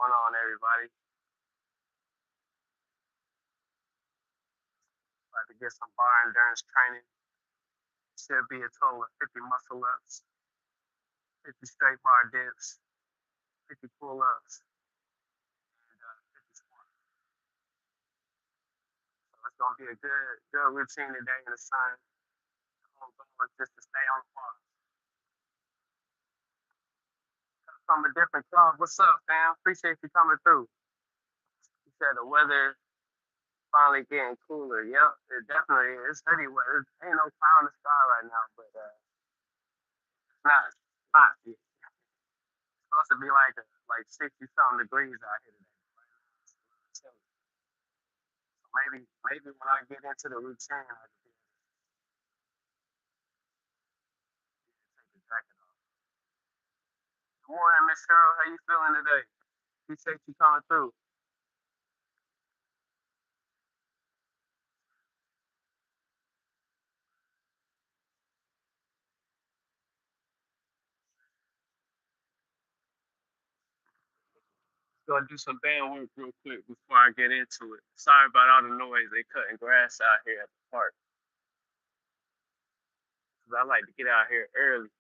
going on, everybody? About to get some bar endurance training. Should be a total of 50 muscle ups, 50 straight bar dips, 50 pull ups, and 50 squats. So it's gonna be a good routine today in the sun. The whole goal is just to stay on the bar. From a different club. What's up, fam? Appreciate you coming through. You said the weather finally getting cooler. Yep, it definitely is. Hoodie weather. Ain't no cloud in the sky right now, but it's not hot. It's supposed to be like 60 something degrees out here today. So maybe when I get into the routine, I can take the jacket off. Good morning, Miss Cheryl. How you feeling today? Appreciate you coming through. Gonna do some band work real quick before I get into it. Sorry about all the noise. They cutting grass out here at the park. 'Cause I like to get out here early.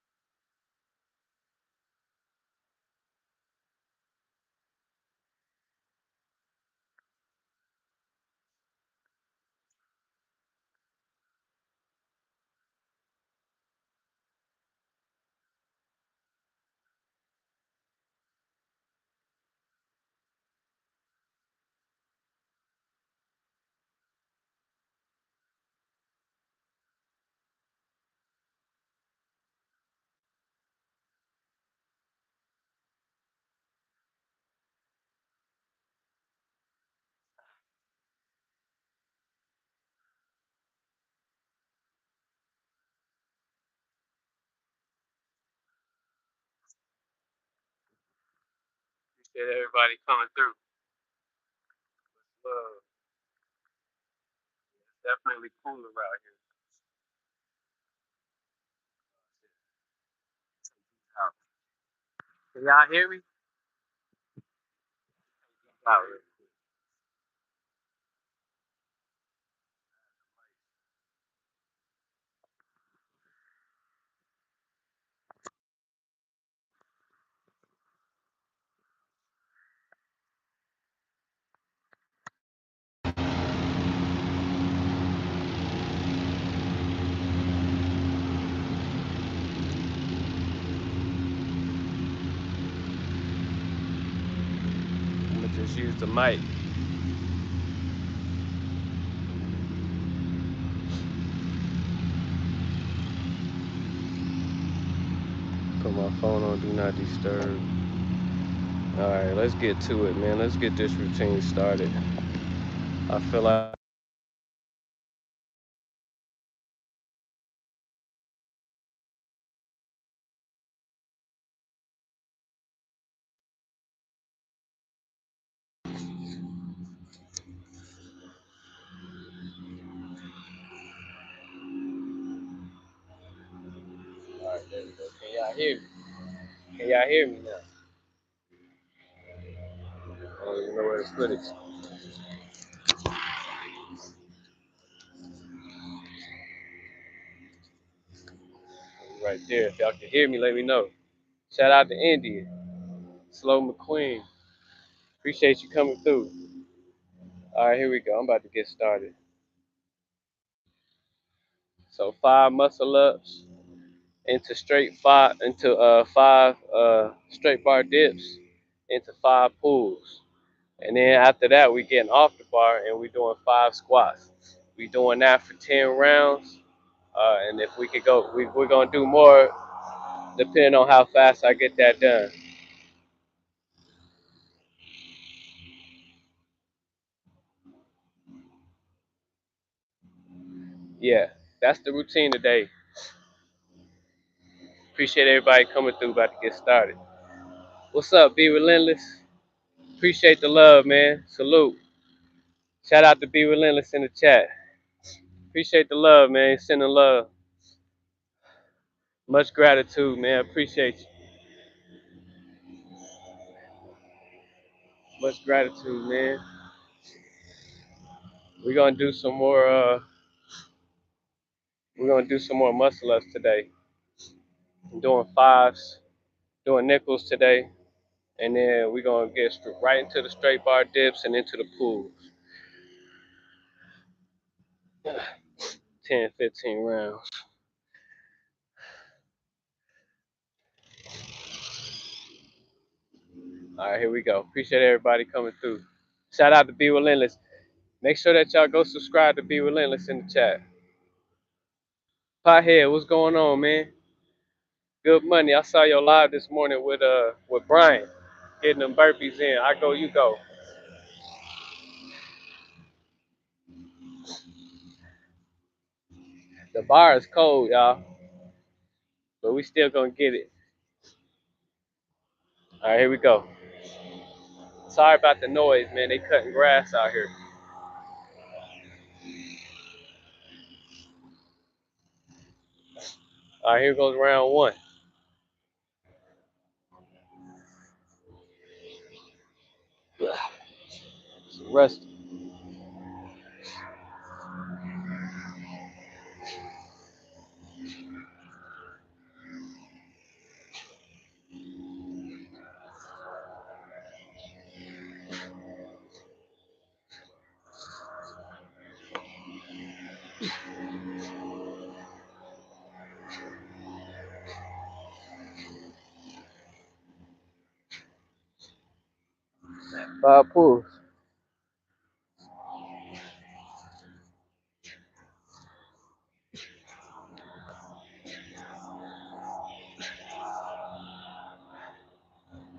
Appreciate everybody coming through. Love. It's definitely cooler out here. Can y'all hear me? Out here. I'm gonna just use the mic. Put my phone on do not disturb. Alright, let's get to it, man. Let's get this routine started. I feel like alright, there we go. Can y'all hear me? Can y'all hear me now? I don't even know where to put it. Right there. If y'all can hear me, let me know. Shout out to India. Slow McQueen. Appreciate you coming through. Alright, here we go. I'm about to get started. So 5 muscle ups into five straight bar dips into 5 pulls. And then after that we getting off the bar and we doing 5 squats. We doing that for 10 rounds. And if we could go, we're gonna do more depending on how fast I get that done. Yeah, that's the routine today. Appreciate everybody coming through. About to get started. What's up, Be Relentless? Appreciate the love, man. Salute. Shout out to Be Relentless in the chat. Appreciate the love, man. Sending love. Much gratitude, man. Appreciate you. Much gratitude, man. We're gonna do some more. We're gonna do some more muscle ups today. I'm doing fives, doing nickels today, and then we're gonna get right into the straight bar dips and into the pulls. 10, 15 rounds. All right, here we go. Appreciate everybody coming through. Shout out to Be Relentless. Make sure that y'all go subscribe to Be Relentless in the chat. Pothead, what's going on, man? Good money. I saw your live this morning with Brian getting them burpees in. I go, you go. The bar is cold, y'all, but we still gonna get it. All right, here we go. Sorry about the noise, man. They cutting grass out here. All right, here goes round one. Rest. Five pulls.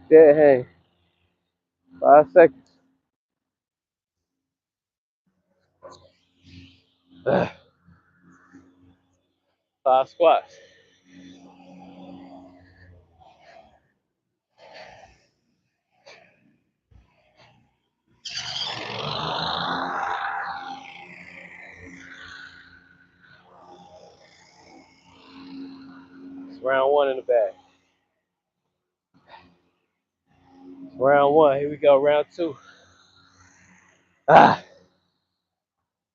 Dead hang. 5 seconds. 5 squats. It's round one in the bag. Round one. Here we go. Round two. Ah,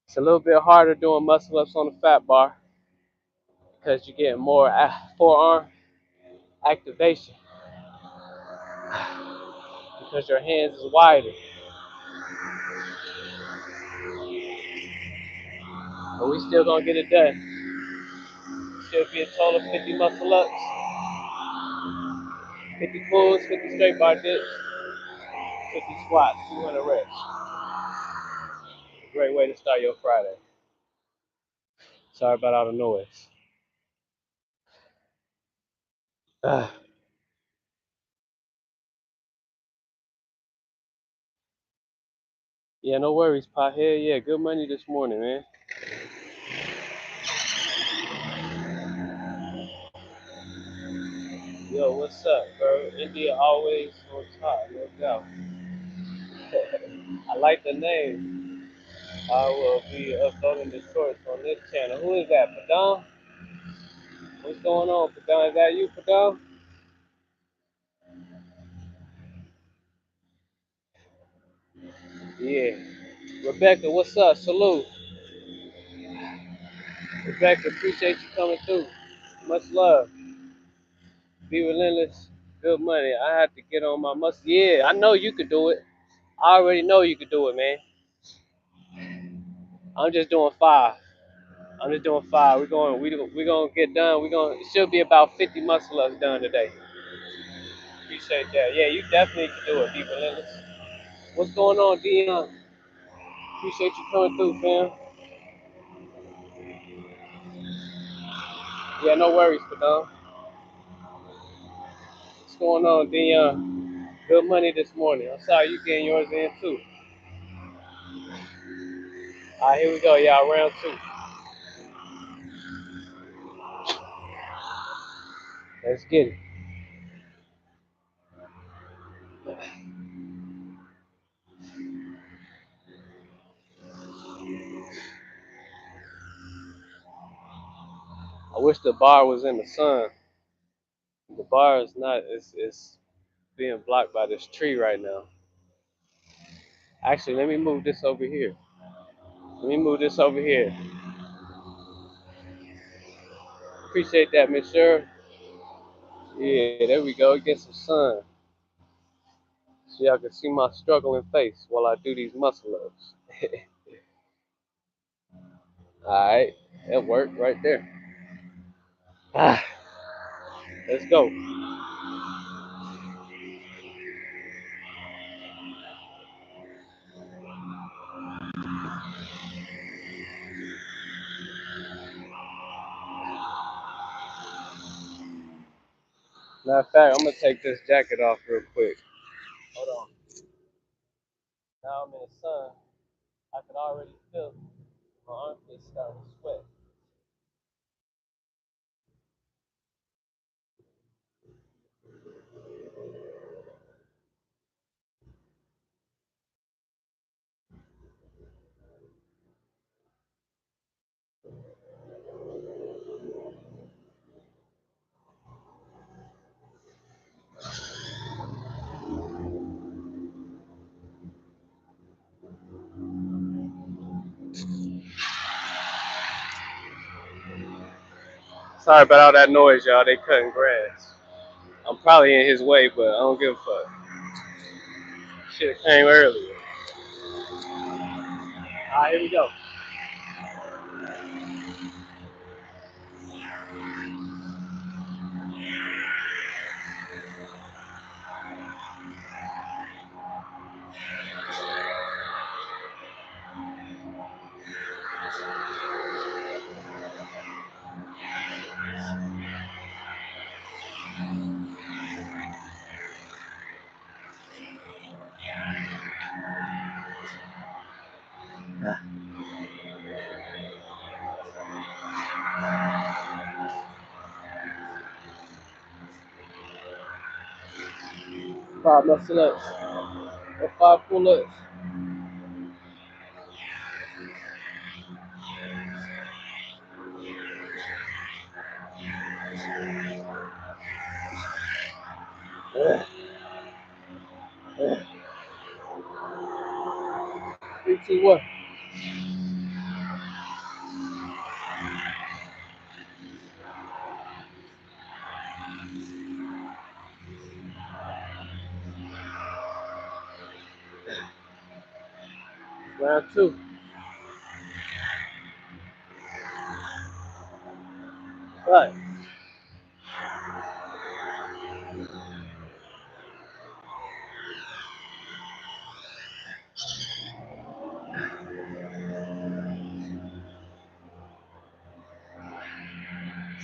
it's a little bit harder doing muscle ups on the fat bar because you're getting more forearm activation because your hands is wider. But we still gonna get it done. Should be a total of 50 muscle ups, 50 pulls, 50 straight bar dips, 50 squats, 200 reps. Great way to start your Friday. Sorry about all the noise. Ah, yeah, no worries, pothead. Yeah, good money this morning, man. Yo, what's up, bro? India always on top, no doubt. I like the name. I will be uploading the shorts on this channel. Who is that, Padam? What's going on, Padam? Is that you, Padam? Yeah. Rebecca, what's up? Salute. Rebecca, appreciate you coming through. Much love. Be relentless. Good money. I have to get on my muscle. Yeah, I know you could do it. I already know you could do it, man. I'm just doing five. I'm just doing five. We're gonna get done. It should be about 50 muscle ups done today. Appreciate that. Yeah, you definitely can do it. Be relentless. What's going on, Dion? Appreciate you coming through, fam. Yeah, no worries, Padam. What's going on, Dion? Good money this morning. I'm sorry you getting yours in too. All right, here we go, y'all. Round two. Let's get it. I wish the bar was in the sun. The bar is not. It's being blocked by this tree right now. Actually, let me move this over here. Let me move this over here. Appreciate that, Miss Cheryl. Yeah, there we go. Get some sun. So y'all can see my struggling face while I do these muscle ups. Alright, that worked right there. Ah, let's go. Matter of fact, I'm gonna take this jacket off real quick. Hold on. Now I'm in the sun. I can already feel my armpits starting to sweat. Sorry about all that noise, y'all. They cutting grass. I'm probably in his way, but I don't give a fuck. Shit came earlier. Alright, here we go. Five muscle ups. Or five pull ups. 3, 2, 1. Round 2. Right.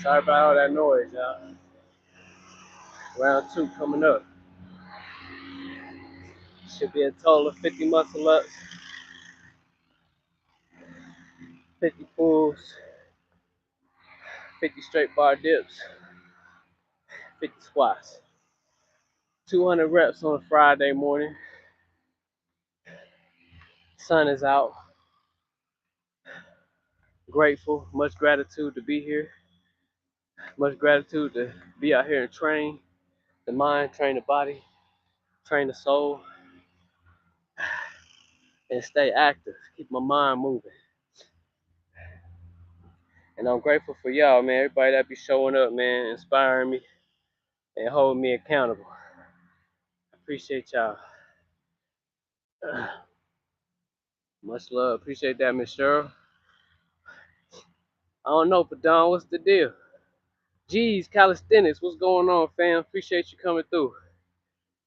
Sorry about all that noise, y'all. Round 2 coming up. Should be a total of 50 muscle ups, 50 pulls, 50 straight bar dips, 50 squats. 200 reps on a Friday morning. Sun is out. Grateful. Much gratitude to be here. Much gratitude to be out here and train the mind, train the body, train the soul, and stay active. Keep my mind moving. And I'm grateful for y'all, man. Everybody that be showing up, man, inspiring me and holding me accountable. I appreciate y'all. Much love. Appreciate that, Miss Cheryl. I don't know, but Don, what's the deal? Geez, Calisthenics, what's going on, fam? Appreciate you coming through.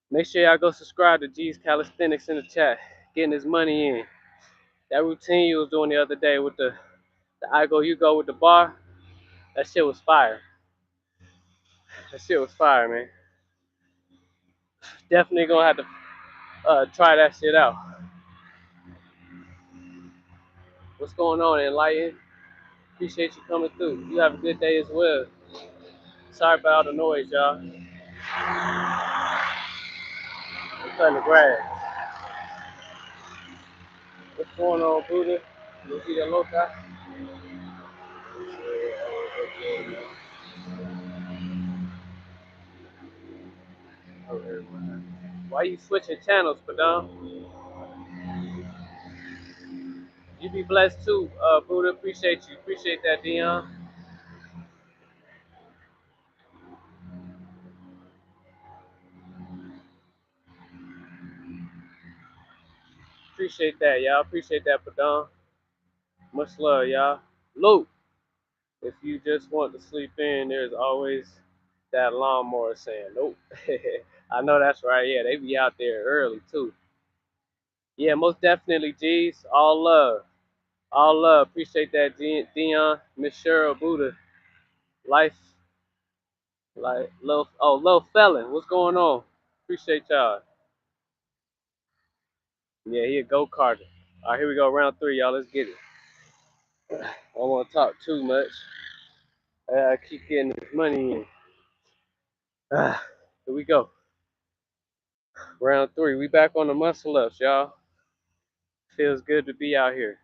Make sure y'all go subscribe to G's Calisthenics in the chat. Getting his money in. That routine you was doing the other day with the I go, you go with the bar, that shit was fire. That shit was fire, man. Definitely gonna have to try that shit out. What's going on, Enlighten? Appreciate you coming through. You have a good day as well. Sorry about all the noise, y'all. I'm cutting the grass. What's going on, Buddha? Lucia Loca? Why you switching channels, Padam? You be blessed too, Buddha. Appreciate you. Appreciate that, Dion. Appreciate that, y'all. Appreciate that, Padon. Much love, y'all. Luke, if you just want to sleep in, there's always that lawnmower saying, nope. I know that's right. Yeah, they be out there early too. Yeah, most definitely, G's. All love. All love. Appreciate that, Dion. Miss Cheryl, Buddha. Life, like, little felon. What's going on? Appreciate y'all. Yeah, he a go-karter. All right, here we go. Round three, y'all. Let's get it. I don't want to talk too much. I keep getting this money in. Here we go. Round three. We back on the muscle ups, y'all. Feels good to be out here.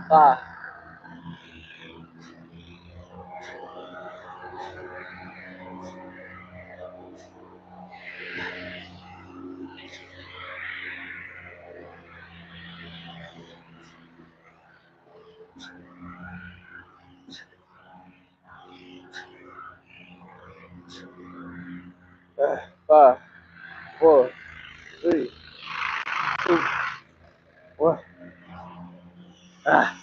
Five. Five, four, three, two, one. Ah.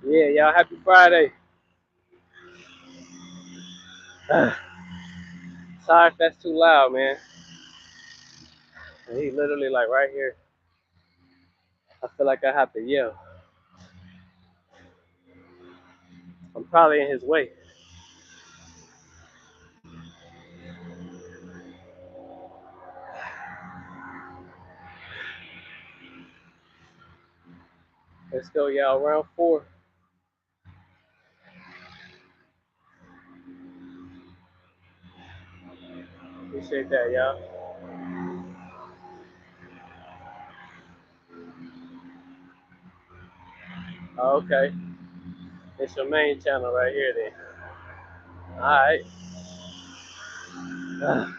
Yeah, y'all. Happy Friday. Sorry if that's too loud, man. He literally like right here. I feel like I have to yell. I'm probably in his way. Let's go, y'all. Round four. Appreciate that, y'all. Oh, okay. It's your main channel right here, then. All right. I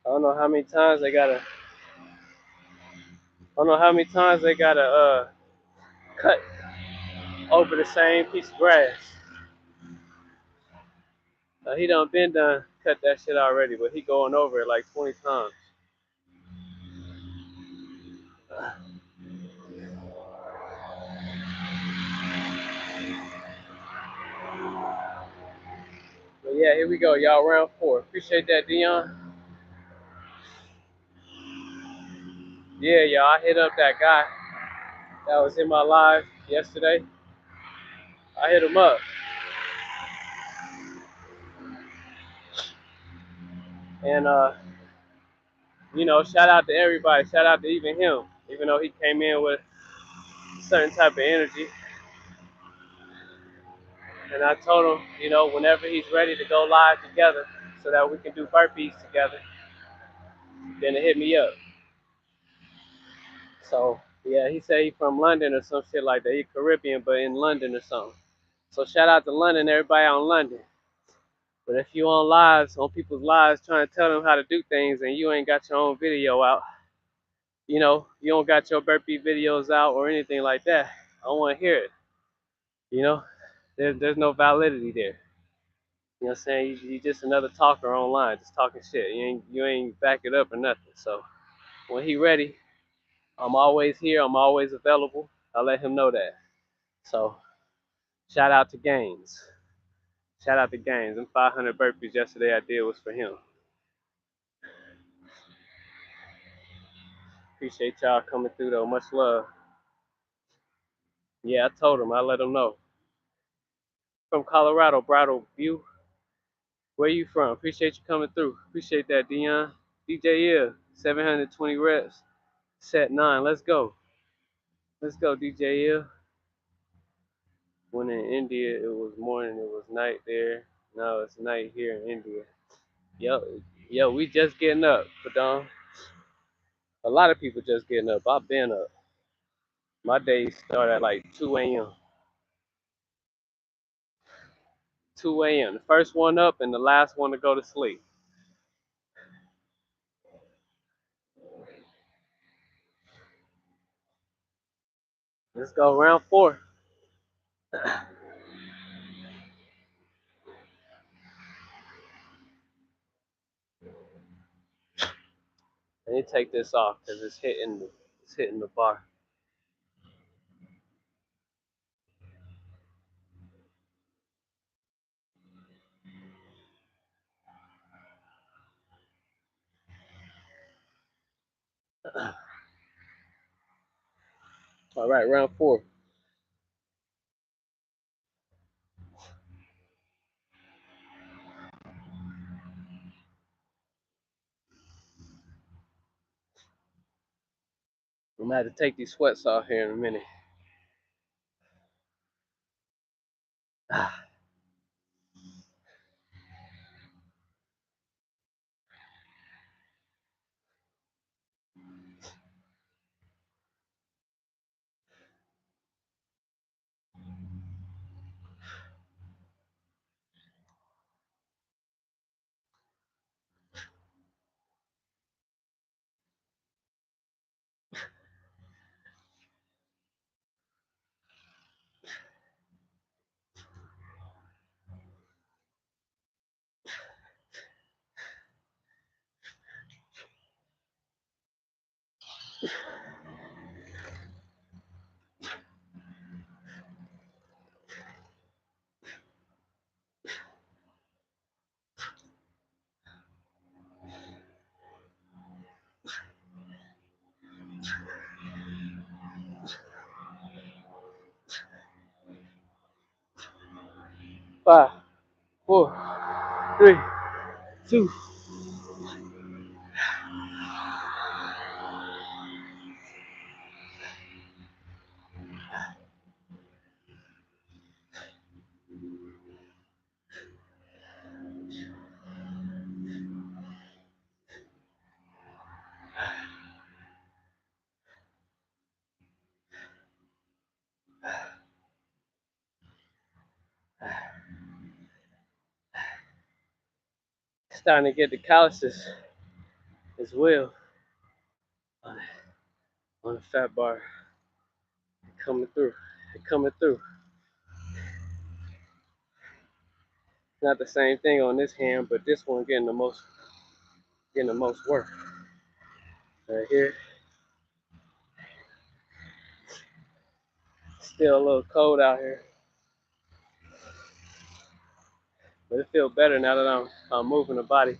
don't know how many times they gotta. I don't know how many times they gotta cut over the same piece of grass. He done been done cut that shit already, but he going over it like 20 times. But yeah, here we go, y'all. Round four. Appreciate that, Dion. Yeah, y'all. I hit up that guy that was in my live yesterday. I hit him up, and shout out to everybody. Shout out to even him, even though he came in with a certain type of energy. And I told him, whenever he's ready to go live together, so that we can do burpees together, then to hit me up. So yeah, he said he from London or some shit like that. He Caribbean, but in London or something. So shout out to London, everybody on London. But if you on lives, on people's lives, trying to tell them how to do things, and you ain't got your own video out, you don't got your burpee videos out or anything like that, I don't want to hear it. You know, there's no validity there. You know what I'm saying? You just another talker online, just talking shit. You ain't back it up or nothing. So when he ready, I'm always here. I'm always available. I'll let him know that. So shout out to Gaines. Shout out to Gaines. Them 500 burpees yesterday I did was for him. Appreciate y'all coming through though. Much love. Yeah, I told him. I let him know. From Colorado, Bridal View. Where you from? Appreciate you coming through. Appreciate that, Dion. DJ Ill, 720 reps. Set 9. Let's go. Let's go, DJ Ill. When in India, it was morning. It was night there. Now it's night here in India. Yo, we just getting up, Padon. A lot of people just getting up. I've been up. My days start at like 2 a.m. 2 a.m. The first one up and the last one to go to sleep. Let's go round 4. Let me take this off because it's hitting the bar. All right, round 4. I'm gonna have to take these sweats off here in a minute. Five, 4, 3, 2. Starting to get the calluses as well on, on the fat bar. Coming through. Coming through. Not the same thing on this hand, but this one getting the most work. Right here. Still a little cold out here, but it feels better now that I'm moving the body.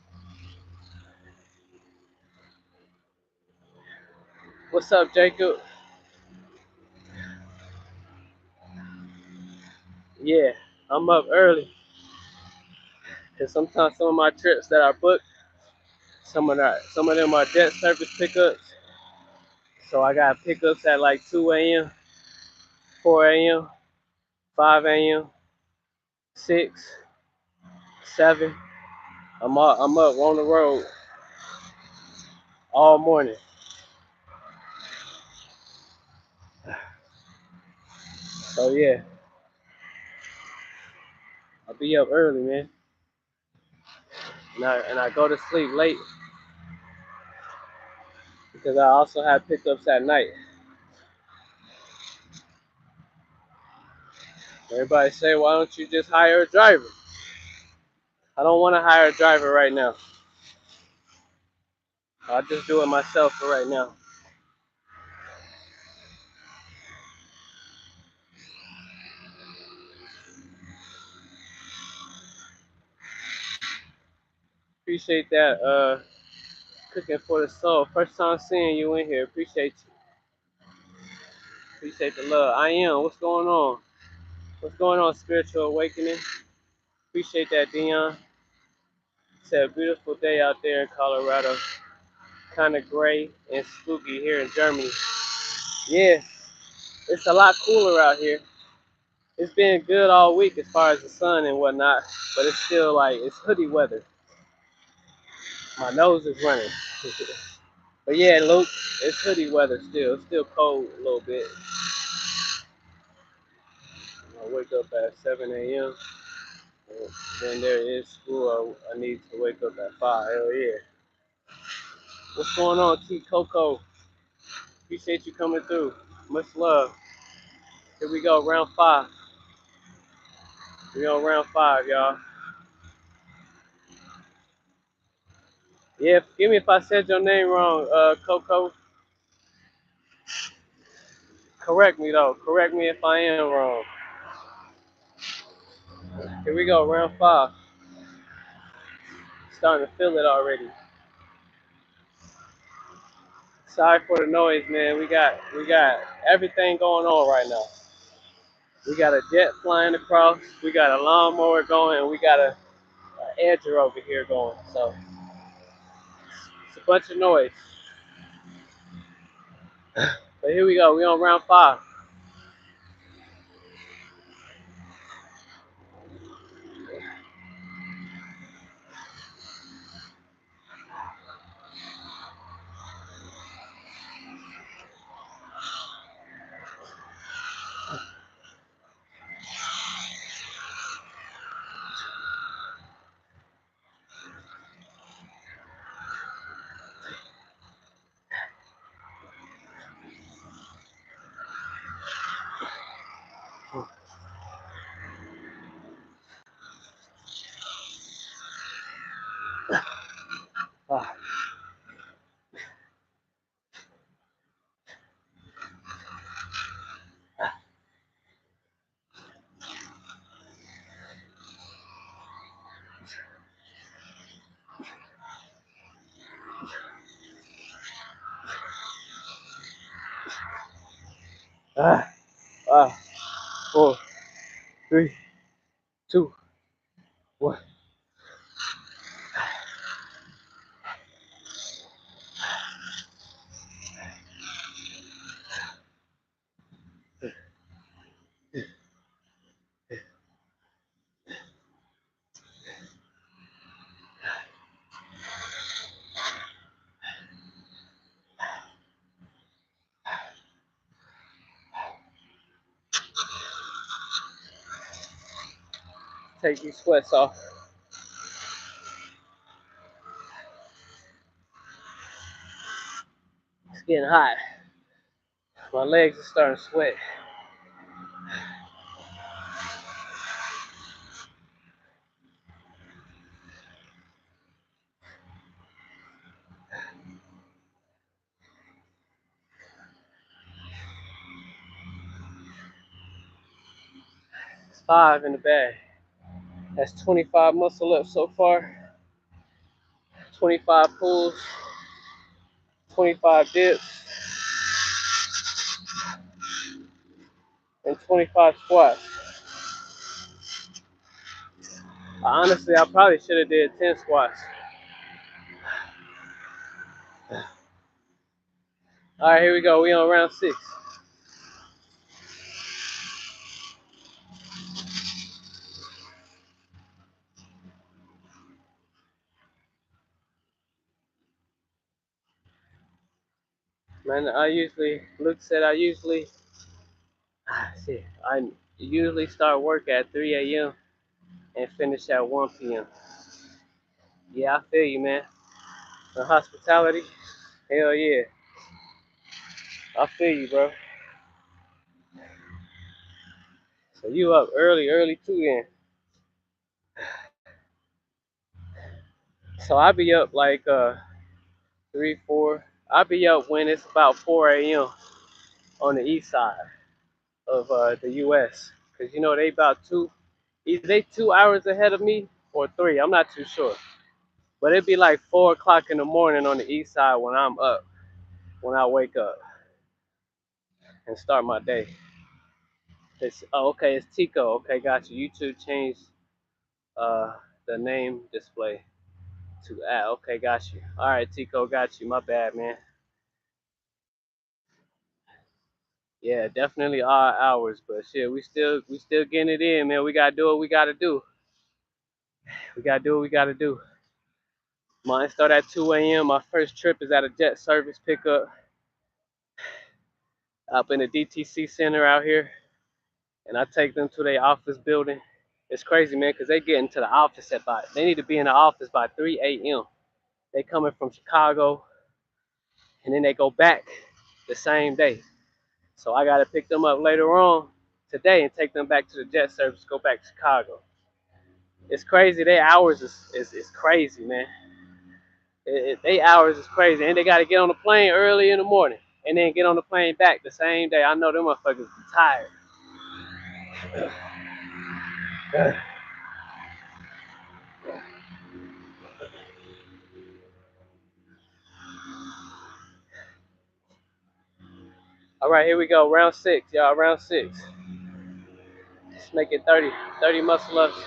What's up, Jacob? Yeah, I'm up early because sometimes some of my trips that I booked, some of them are debt service pickups. So I got pickups at like 2 a.m., 4 a.m., 5 a.m., 6, 7. I'm up on the road all morning. So yeah, I'll be up early, man. And I go to sleep late because I also have pickups at night. Everybody say, why don't you just hire a driver? I don't want to hire a driver right now. I'll just do it myself for right now. Appreciate that. Cooking for the soul. First time seeing you in here. Appreciate you. Appreciate the love. I am. What's going on? What's going on, spiritual awakening? Appreciate that, Dion. It's a beautiful day out there in Colorado. Kind of gray and spooky here in Germany. Yeah, it's a lot cooler out here. It's been good all week as far as the sun and whatnot, but it's still like it's hoodie weather. My nose is running. But yeah, Luke, it's hoodie weather still. It's still cold a little bit. I wake up at 7 a.m. Then there is school. I need to wake up at 5. Hell yeah. What's going on, T Coco? Appreciate you coming through. Much love. Here we go, round 5. We on round 5, y'all. Yeah, forgive me if I said your name wrong, Coco. Correct me though. Correct me if I am wrong. Here we go, round 5. Starting to feel it already. Sorry for the noise, man. We got everything going on right now. We got a jet flying across. We got a lawnmower going, and we got a edger over here going. So it's a bunch of noise. But here we go. We on round 5. Ah, ah, 4, 3, 2, 1. Take these sweats off. It's getting hot. My legs are starting to sweat. It's 5 in the bag. That's 25 muscle ups so far. 25 pulls. 25 dips. And 25 squats. Honestly, I probably should have did 10 squats. All right, here we go. We on round 6. Man, Luke said I usually start work at 3 a.m. and finish at 1 p.m. Yeah, I feel you, man. The hospitality, hell yeah. I feel you, bro. So you up early too then. So I be up like 3, 4. I be up when it's about 4 a.m. on the east side of the U.S. Cause you know they about either they 2 hours ahead of me or 3. I'm not too sure. But it'd be like 4 o'clock in the morning on the east side when I'm up, when I wake up. and start my day. Oh, okay, it's Tico. Okay, got you. YouTube changed uh the name display to ad. Okay, got you. All right, Tico, got you. My bad, man. Yeah, definitely odd hours, but shit, we still getting it in, man. We gotta do what we gotta do. We gotta do what we gotta do. Mine start at 2 a.m. My first trip is at a jet service pickup up in the DTC center out here, and I take them to their office building. It's crazy, man, because they get into the office they need to be in the office by 3 a.m. They coming from Chicago, and then they go back the same day. So I gotta pick them up later on today and take them back to the jet service, go back to Chicago. It's crazy. Their hours is crazy, man. They hours is crazy, and they got to get on the plane early in the morning, and then get on the plane back the same day. I know them motherfuckers be tired. All right, here we go. Round six, y'all. Round six. Let's make it 30. 30 muscle ups.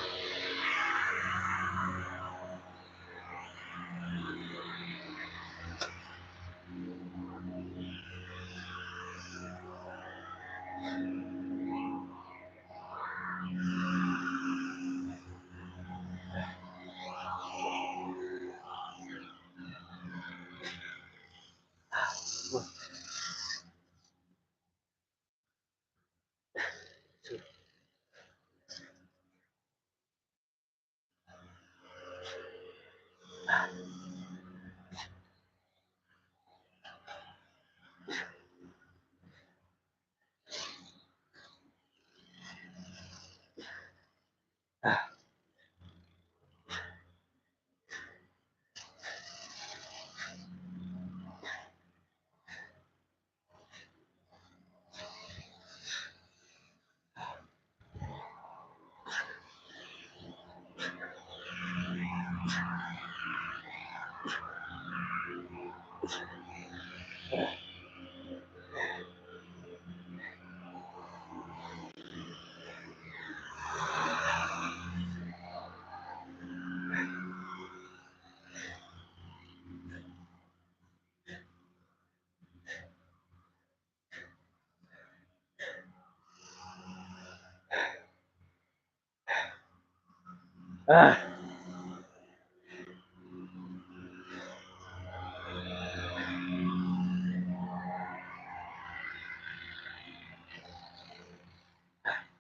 Ah,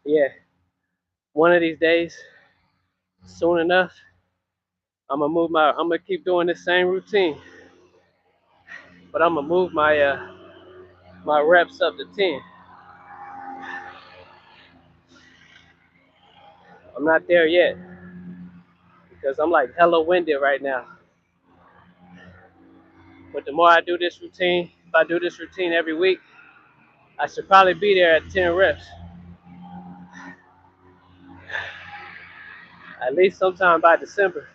yeah. One of these days, soon enough, I'm gonna keep doing this same routine, but I'm gonna move my reps up to 10. I'm not there yet because I'm like hella winded right now. But the more I do this routine, if I do this routine every week, I should probably be there at 10 reps, at least sometime by December.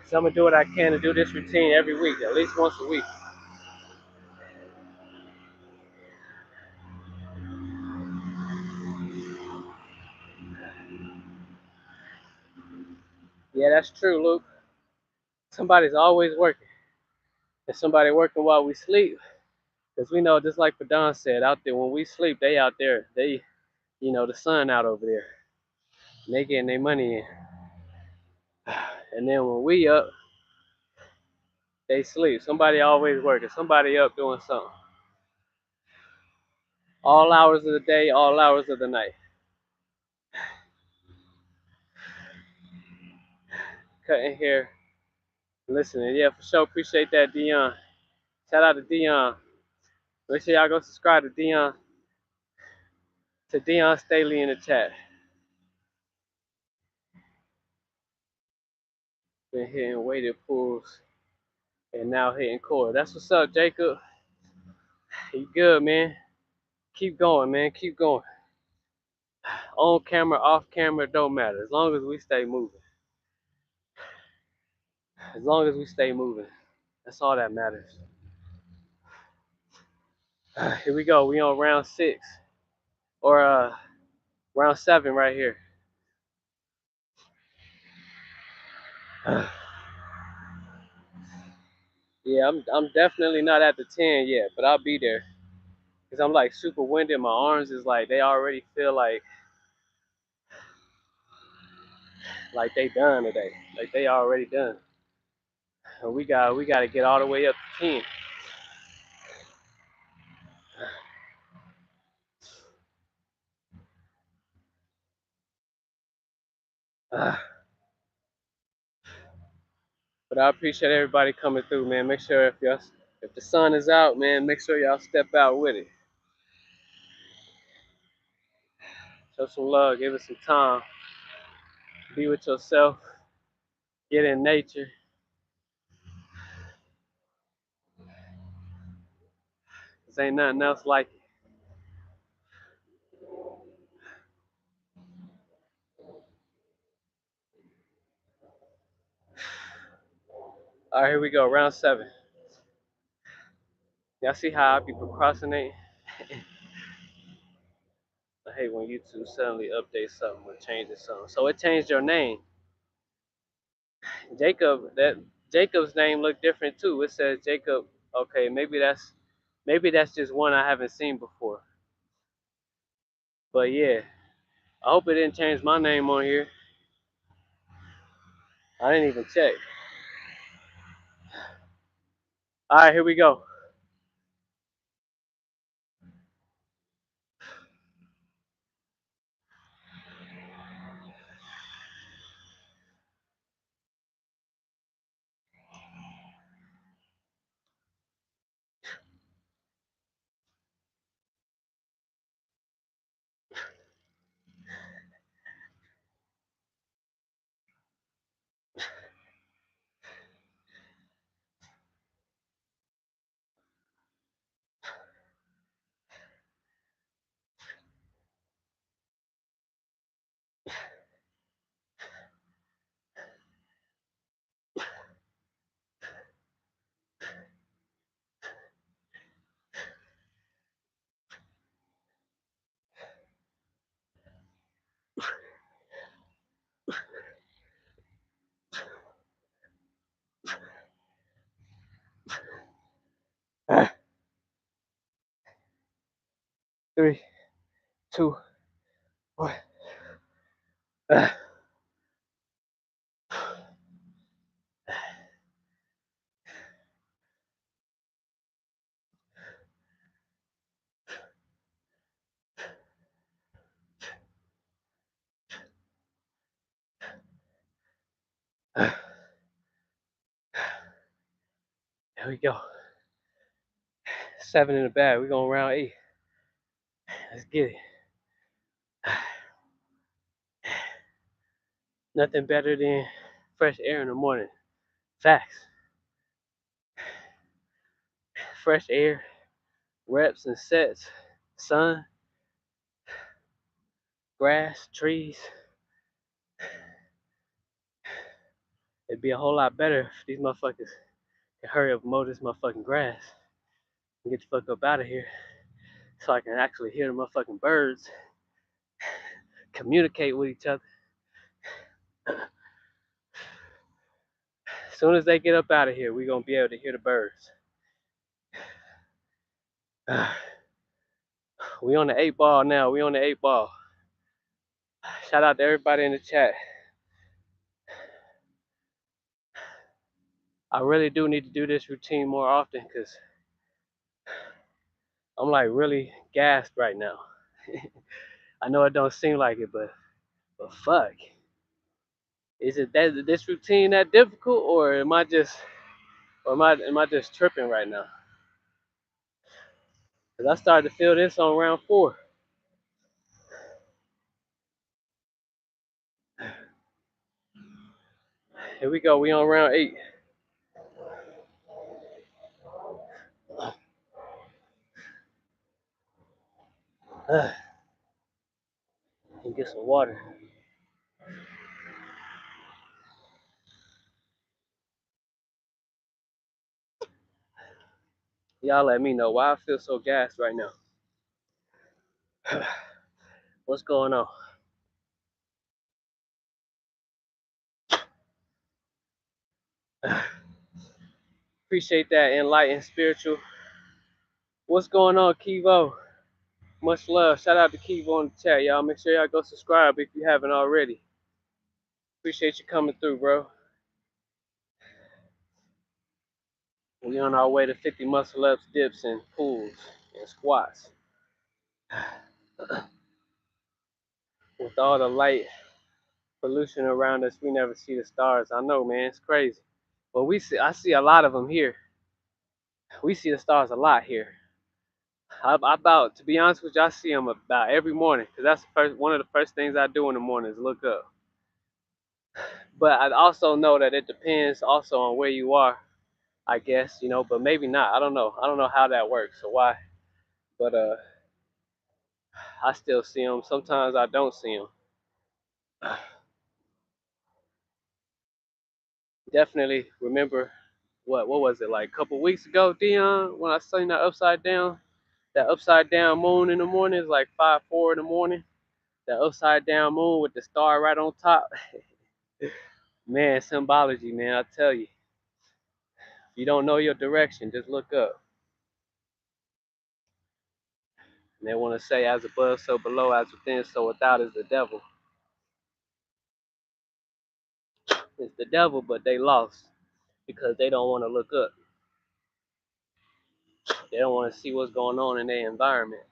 So I'm gonna do what I can to do this routine every week, at least once a week. Yeah, that's true, Luke. Somebody's always working, and somebody working while we sleep. Because we know, just like Padan said, out there when we sleep, they out there. The sun out over there, and they getting their money in. And then when we up, they sleep. Somebody always working. Somebody up doing something. All hours of the day, all hours of the night. Cutting hair, listening. Yeah, for sure. Appreciate that, Dion. Shout out to Dion. Make sure y'all go subscribe to Dion. To Dion Staley in the chat. Been hitting weighted pulls and now hitting core. That's what's up, Jacob. You good, man. Keep going, man. Keep going. On camera, off camera, don't matter. As long as we stay moving. As long as we stay moving, that's all that matters. Here we go. We on round 6 or round 7 right here. Yeah, I'm definitely not at the 10 yet, but I'll be there. Cause I'm like super winded. My arms is like they already feel like they done today. Like they already done. And we got to get all the way up to 10. But I appreciate everybody coming through, man. Make sure if the sun is out, man, make sure y'all step out with it. Show some love. Give it some time. Be with yourself. Get in nature. Cause ain't nothing else like it. All right, here we go. Round 7. Y'all see how I be procrastinating? I hate when YouTube suddenly updates something or changes something. So it changed your name. Jacob's name looked different too. It says Jacob. Okay, maybe that's just one I haven't seen before. But yeah, I hope it didn't change my name on here. I didn't even check. All right, here we go. Three, two, one. Here we go. 7 in the bag. We're going round 8. Let's get it. Nothing better than fresh air in the morning. Facts. Fresh air, reps and sets, sun, grass, trees. It'd be a whole lot better if these motherfuckers could hurry up and mow this motherfucking grass and get the fuck up out of here so I can actually hear the motherfucking birds communicate with each other. As soon as they get up out of here, we're gonna be able to hear the birds. We on the 8 ball now. We on the 8 ball. Shout out to everybody in the chat. I really do need to do this routine more often because I'm like really gassed right now. I know it don't seem like it, but fuck. Is it that this routine that difficult, or am I just tripping right now? Cause I started to feel this on round 4. Here we go. We on round 8. And get some water. Y'all let me know why I feel so gassed right now. What's going on? Appreciate that enlightened spiritual. What's going on, Kivo? Much love. Shout out to Kivo in the chat, y'all. Make sure y'all go subscribe if you haven't already. Appreciate you coming through, bro. We on our way to 50 muscle ups, dips, and pulls and squats. With all the light pollution around us, we never see the stars. I know, man. It's crazy. But I see a lot of them here. We see the stars a lot here. To be honest with you, I see them about every morning because that's one of the first things I do in the morning is look up. But I also know that it depends also on where you are, I guess, but maybe not. I don't know. I don't know how that works or why. But I still see them. Sometimes I don't see them. Definitely remember what was it like a couple weeks ago, Dion, when I seen that upside down moon in the morning. It's like 5:04 in the morning. That upside down moon with the star right on top. Man, symbology, man. I tell you, if you don't know your direction, just look up. And they want to say, as above, so below, as within, so without is the devil. It's the devil, but they lost because they don't want to look up. They don't want to see what's going on in their environment.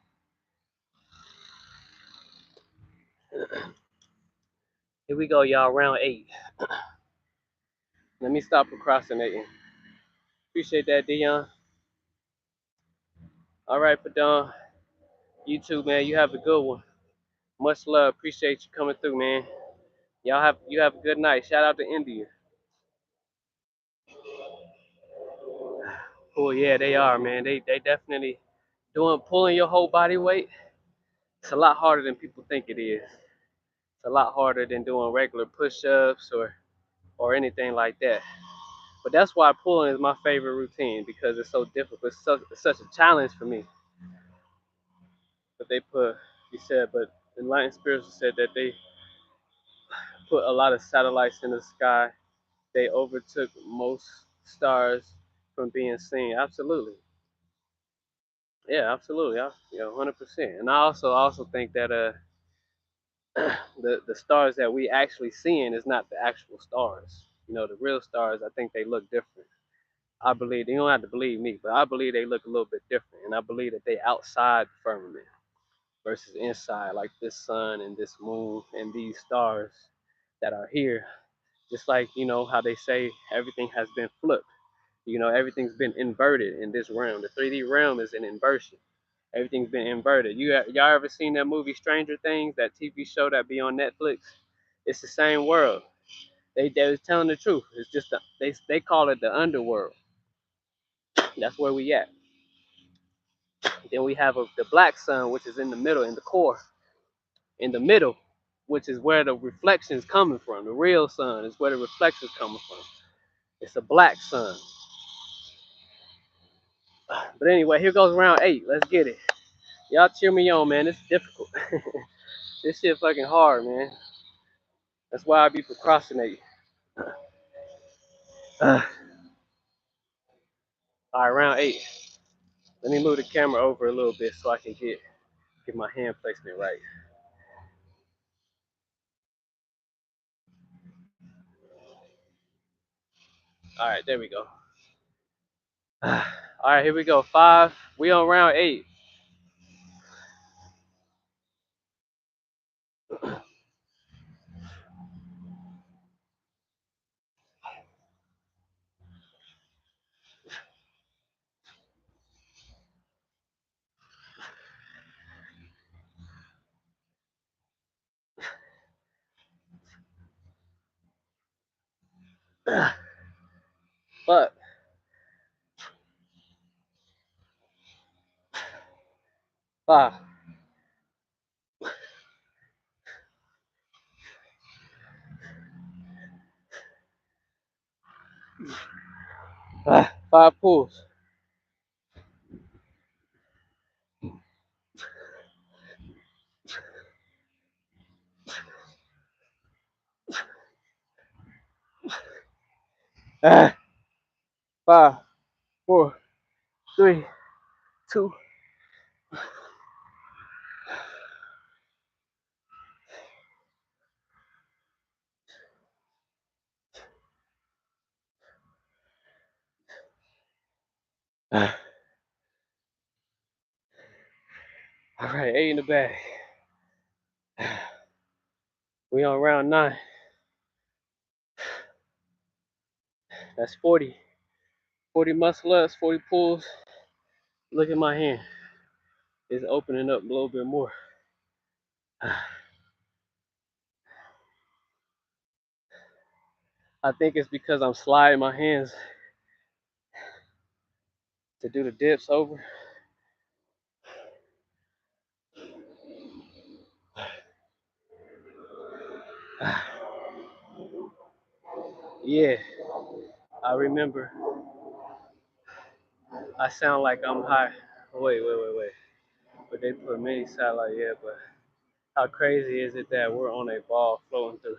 Here we go, y'all. Round 8. Let me stop procrastinating. Appreciate that, Dion. All right, Padon. You too, man. You have a good one. Much love. Appreciate you coming through, man. You have a good night. Shout out to India. Oh yeah, they are, man. They definitely pulling your whole body weight. It's a lot harder than people think it is. It's a lot harder than doing regular push-ups or anything like that. But that's why pulling is my favorite routine because it's so difficult. It's such a challenge for me. But but Enlightened Spiritual said that they put a lot of satellites in the sky. They overtook most stars from being seen. Absolutely. Yeah, absolutely. 100%. And I also think that the stars that we actually seeing is not the actual stars. The real stars, I think they look different. I believe you don't have to believe me, but I believe they look a little bit different, and I believe that they outside the firmament versus inside, like this sun and this moon and these stars that are here. Just like how they say everything has been flipped. Everything's been inverted in this realm. The 3D realm is an inversion. Everything's been inverted. Y'all ever seen that movie Stranger Things, that TV show that be on Netflix? It's the same world. They was telling the truth. It's just they call it the underworld. That's where we at. Then we have the black sun, which is in the middle, in the core, in the middle, which is where the reflection's coming from. The real sun is where the reflection's coming from. It's a black sun. But anyway, here goes round 8. Let's get it. Y'all cheer me on, man. It's difficult. This shit fucking hard, man. That's why I be procrastinating. All right, round 8. Let me move the camera over a little bit so I can get my hand placement right. All right, there we go. All right, here we go. 5. We on round 8. 5. 5. 5 pulls. 5, 4, 3, 2. All right, 8 in the bag. We on round 9. That's 40. 40 muscle ups, 40 pulls. Look at my hand. It's opening up a little bit more. I think it's because I'm sliding my hands to do the dips over. Yeah, I remember. I sound like I'm high. Wait. But they put mini satellite, yeah, but how crazy is it that we're on a ball floating through?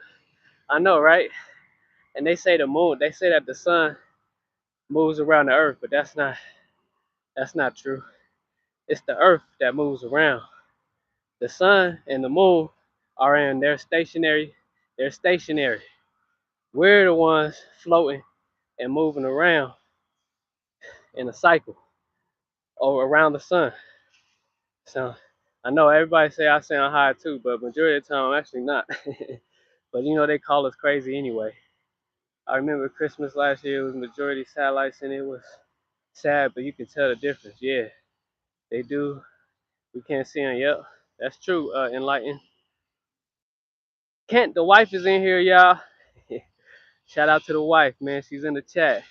I know, right? And they say the moon, they say that the sun moves around the earth, but that's not true. It's the earth that moves around. The sun and the moon are in they're stationary. We're the ones floating and moving around in a cycle or around the sun. So I know everybody say I sound high too, but majority of the time I'm actually not. But they call us crazy anyway. I remember Christmas last year, it was majority satellites and it was sad, but you can tell the difference. Yeah, they do. We can't see them. Yep, that's true. Enlighten. Kent, the wife is in here, y'all. Shout out to the wife, man. She's in the chat.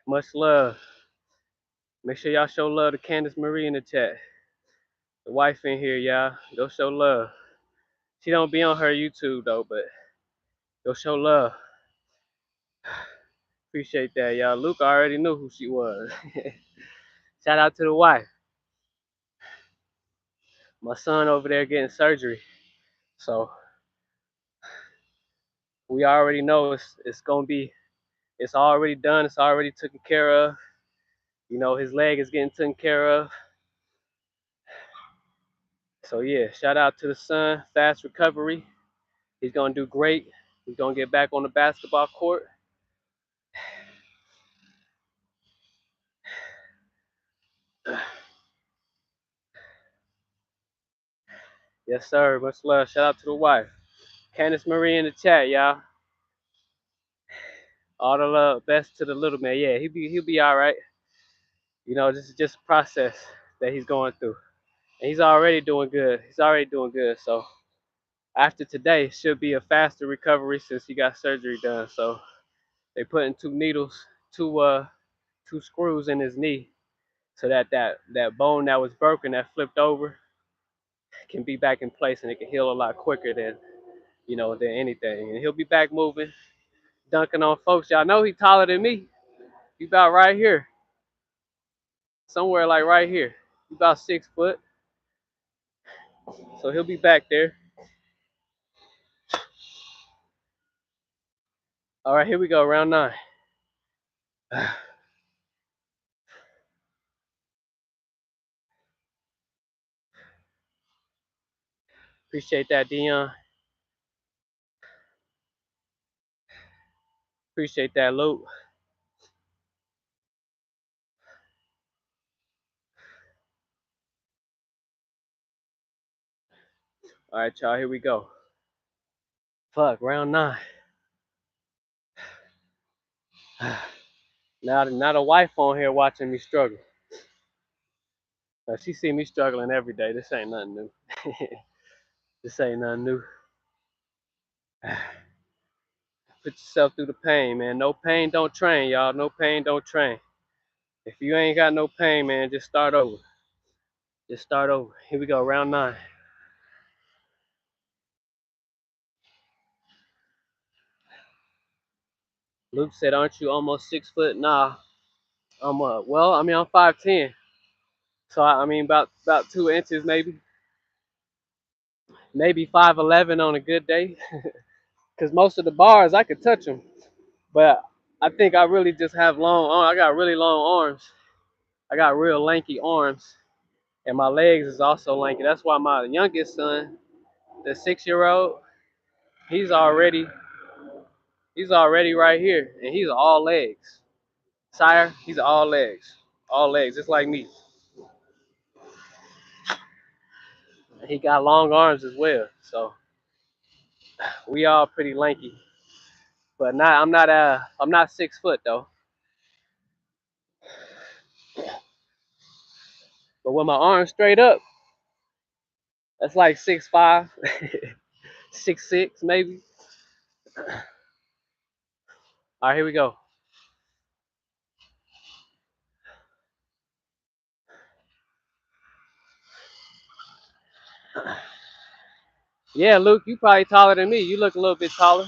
Much love. Make sure y'all show love to Candace Marie in the chat. The wife in here, y'all. Go show love. She don't be on her YouTube though, but go show love. Appreciate that, y'all. Luke already knew who she was. Shout out to the wife. My son over there getting surgery. So we already know it's gonna be, it's already done, it's already taken care of. His leg is getting taken care of. So yeah, shout out to the son, fast recovery. He's gonna do great. He's gonna get back on the basketball court. Yes, sir. Much love. Shout out to the wife. Candace Marie in the chat, y'all. All the love, best to the little man. Yeah, he'll be all right. This is just a process that he's going through, and he's already doing good. He's already doing good. So after today, should be a faster recovery since he got surgery done. So they put in 2 needles, two screws in his knee, so that bone that was broken, that flipped over, can be back in place, and it can heal a lot quicker than anything. And he'll be back moving, dunking on folks. Y'all know he's taller than me. He about right here, somewhere like right here. He about 6 foot, so he'll be back there. All right, here we go, round 9. Appreciate that, Dion. Appreciate that, Luke. All right, y'all, here we go. Fuck, round 9. Now the wife on here watching me struggle. She see me struggling every day. This ain't nothing new. This ain't nothing new. Put yourself through the pain, man. No pain, don't train, y'all. No pain, don't train. If you ain't got no pain, man, just start over. Just start over. Here we go, round 9. Luke said, "Aren't you almost 6 foot?" Nah, I'm 5'10", so I mean about 2 inches, maybe 5'11" on a good day. Cause most of the bars I could touch them, but I think I really just have long arms. I got really long arms. I got real lanky arms, and my legs is also lanky. That's why my youngest son, the 6-year-old, he's already he's already right here, and he's all legs. Sire, he's all legs, just like me. And he got long arms as well, so we all pretty lanky. But not, I'm not 6 foot though. But with my arms straight up, that's like 6'5", 6'6" maybe. All right, here we go. Yeah, Luke, you probably taller than me. You look a little bit taller.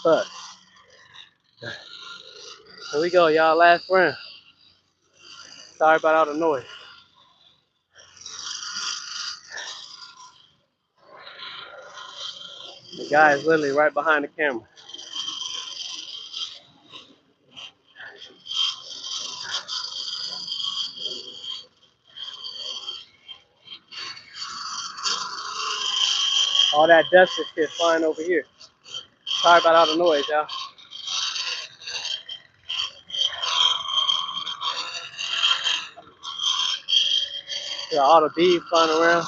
But here we go, y'all. Last round. Sorry about all the noise. The guy is literally right behind the camera. All that dust and shit flying over here. Sorry about all the noise, y'all. Got all the bees flying around.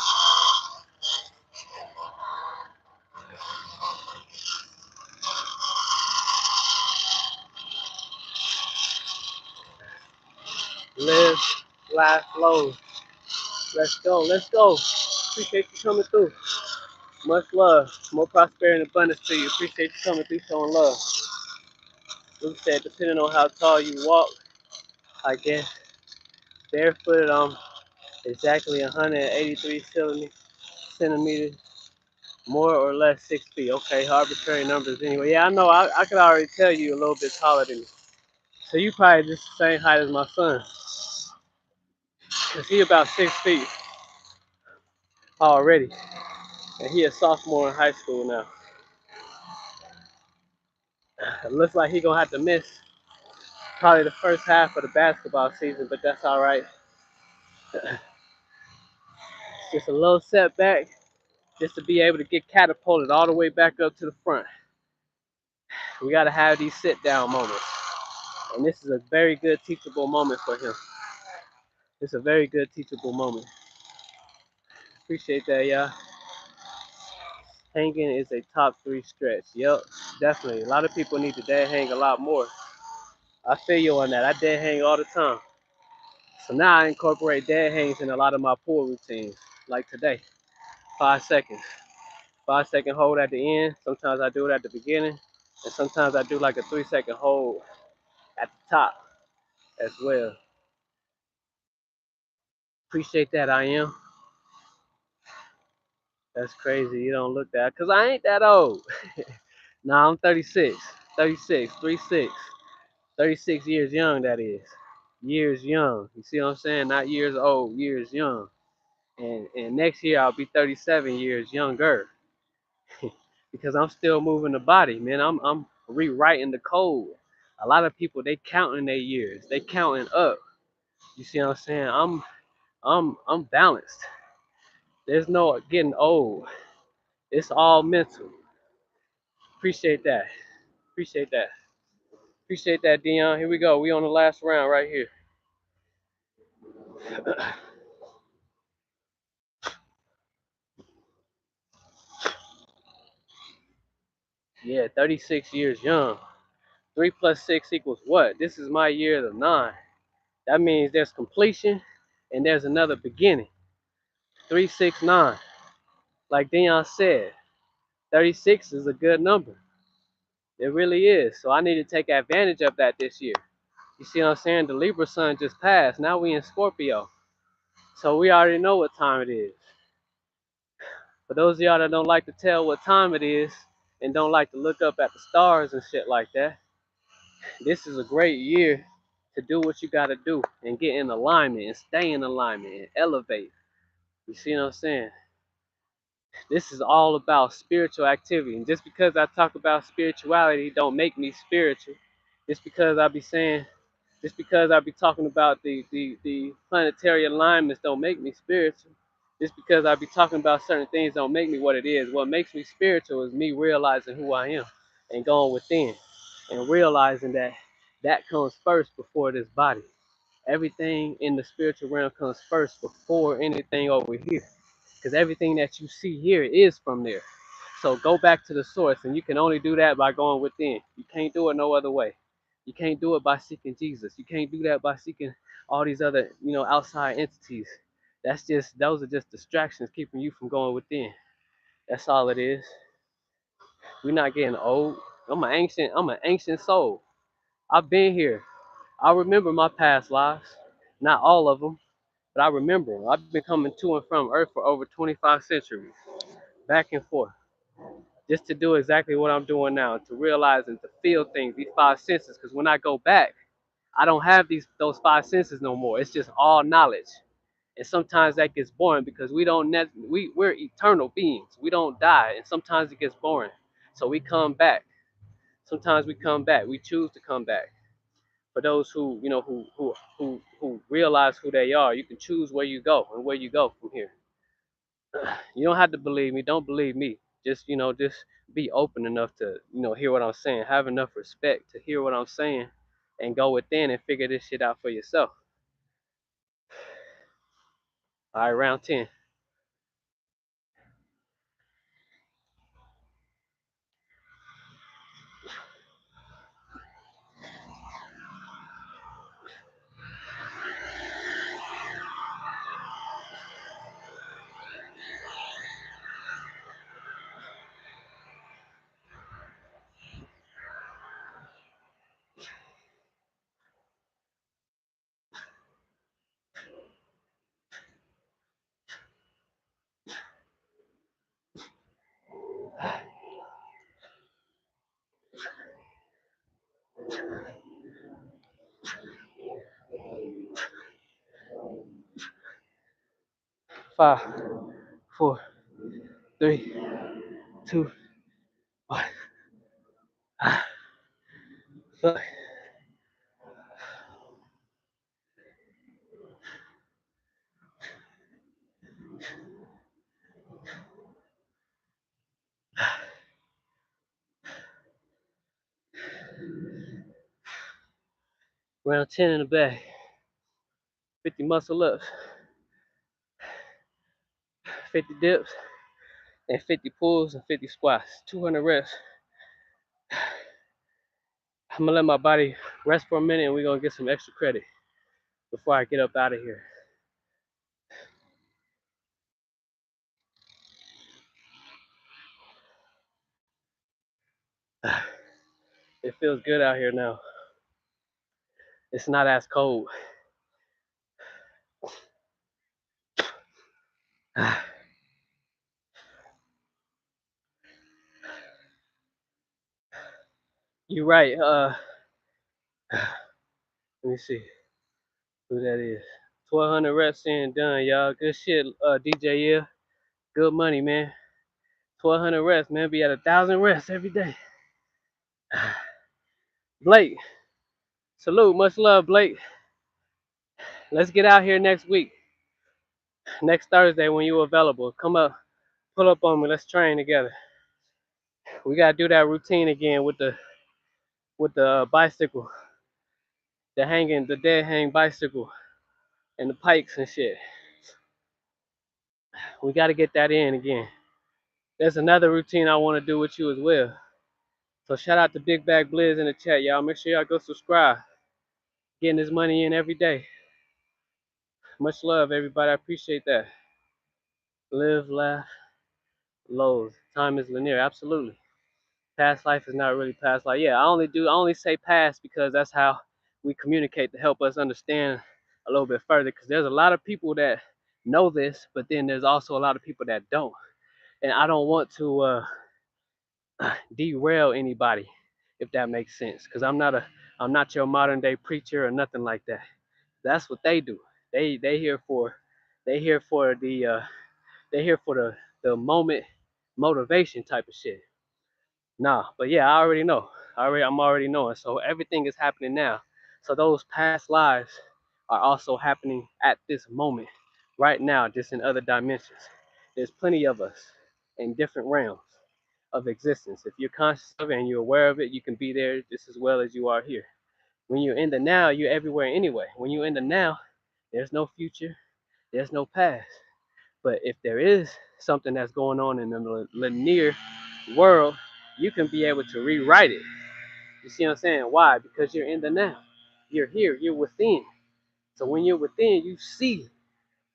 Live, laugh, low. Let's go, let's go. Appreciate you coming through. Much love. More prosperity and abundance to you. Appreciate you coming through, showing love. Luke said, depending on how tall you walk, I guess barefooted, exactly 183 centimeters, more or less 6 feet. Okay, arbitrary numbers anyway. Yeah, I know. I could already tell you a little bit taller than me. So you probably just the same height as my son. Cause he about 6 feet already. And he a sophomore in high school now. It looks like he gonna have to miss probably the first half of the basketball season, but that's all right. Just a little setback, just to be able to get catapulted all the way back up to the front. We gotta have these sit down moments. And this is a very good teachable moment for him. It's a very good teachable moment. Appreciate that, y'all. Hanging is a top 3 stretch. Yep, definitely. A lot of people need to dead hang a lot more. I feel you on that. I dead hang all the time. So now I incorporate dead hangs in a lot of my pull routines. Like today, 5 seconds. 5-second hold at the end. Sometimes I do it at the beginning. And sometimes I do like a 3-second hold at the top as well. Appreciate that, I am. That's crazy. You don't look that, because I ain't that old. Nah, I'm 36. 36, 36. 36 years young, that is. Years young. You see what I'm saying? Not years old, years young. And next year I'll be 37 years younger. because I'm still moving the body, man. I'm rewriting the code. A lot of people they counting their years, they counting up. You see what I'm saying? I'm balanced. There's no getting old. It's all mental. Appreciate that. Appreciate that. Appreciate that, Dion. Here we go. We on the last round right here. Yeah, 36 years young. 3 plus 6 equals what? This is my year of 9. That means there's completion and there's another beginning. 369. Like Dion said, 36 is a good number. It really is. So I need to take advantage of that this year. You see what I'm saying? The Libra sun just passed. Now we in Scorpio. So we already know what time it is. For those of y'all that don't like to tell what time it is and don't like to look up at the stars and shit like that, this is a great year to do what you gotta do and get in alignment and stay in alignment and elevate. You see what I'm saying? This is all about spiritual activity. And just because I talk about spirituality don't make me spiritual. Just because I be saying, just because I be talking about the planetary alignments don't make me spiritual. Just because I be talking about certain things don't make me what it is. What makes me spiritual is me realizing who I am and going within and realizing that that comes first before this body. Everything in the spiritual realm comes first before anything over here. Because everything that you see here is from there. So go back to the source, and you can only do that by going within. You can't do it no other way. You can't do it by seeking Jesus. You can't do that by seeking all these other, outside entities. Those are just distractions keeping you from going within. That's all it is. We're not getting old. I'm an ancient soul. I've been here. I remember my past lives. Not all of them, but I remember them. I've been coming to and from Earth for over 25 centuries, back and forth, just to do exactly what I'm doing now, to realize and to feel things, these five senses. Because when I go back, I don't have those five senses no more. It's just all knowledge. And sometimes that gets boring because we're eternal beings. We don't die, and sometimes it gets boring. So we come back. Sometimes we come back. We choose to come back. For those who realize who they are, you can choose where you go and where you go from here. You don't have to believe me. Don't believe me. Just be open enough to, hear what I'm saying. Have enough respect to hear what I'm saying and go within and figure this shit out for yourself. All right, round 10. 5, 4, 3, 2, 1. Fuck. Round 10 in the bag. 50 muscle ups, 50 dips, and 50 pulls and 50 squats. 200 reps. I'm gonna let my body rest for a minute and we're gonna get some extra credit before I get up out of here. It feels good out here now. It's not as cold. You're right. Let me see who that is. 1,200 reps in, done, y'all. Good shit, DJ. Yeah, good money, man. 1,200 reps, man. Be at 1,000 reps every day. Blake, salute. Much love, Blake. Let's get out here next week. Next Thursday when you're available. Come up, pull up on me. Let's train together. We gotta do that routine again with the bicycle, the dead hang bicycle, and the pikes and shit. We gotta get that in again. There's another routine I want to do with you as well. So shout out to Big Bag Blizz in the chat, y'all. Make sure y'all go subscribe. Getting this money in every day. Much love, everybody. I appreciate that. Live, laugh, loathe. Time is linear. Absolutely. Past life is not really past life. Yeah, I only say past because that's how we communicate to help us understand a little bit further. Because there's a lot of people that know this, but then there's also a lot of people that don't. And I don't want to derail anybody, if that makes sense. Because I'm not your modern day preacher or nothing like that. That's what they do. They here for they here for the moment motivation type of shit. Nah, but yeah, I already know. I'm already knowing. So everything is happening now. So those past lives are also happening at this moment, right now, just in other dimensions. There's plenty of us in different realms of existence. If you're conscious of it and you're aware of it, you can be there just as well as you are here. When you're in the now, you're everywhere anyway. When you're in the now, there's no future, there's no past. But if there is something that's going on in the linear world, you can be able to rewrite it. You see what I'm saying? Why? Because you're in the now. You're here, you're within. So when you're within, you see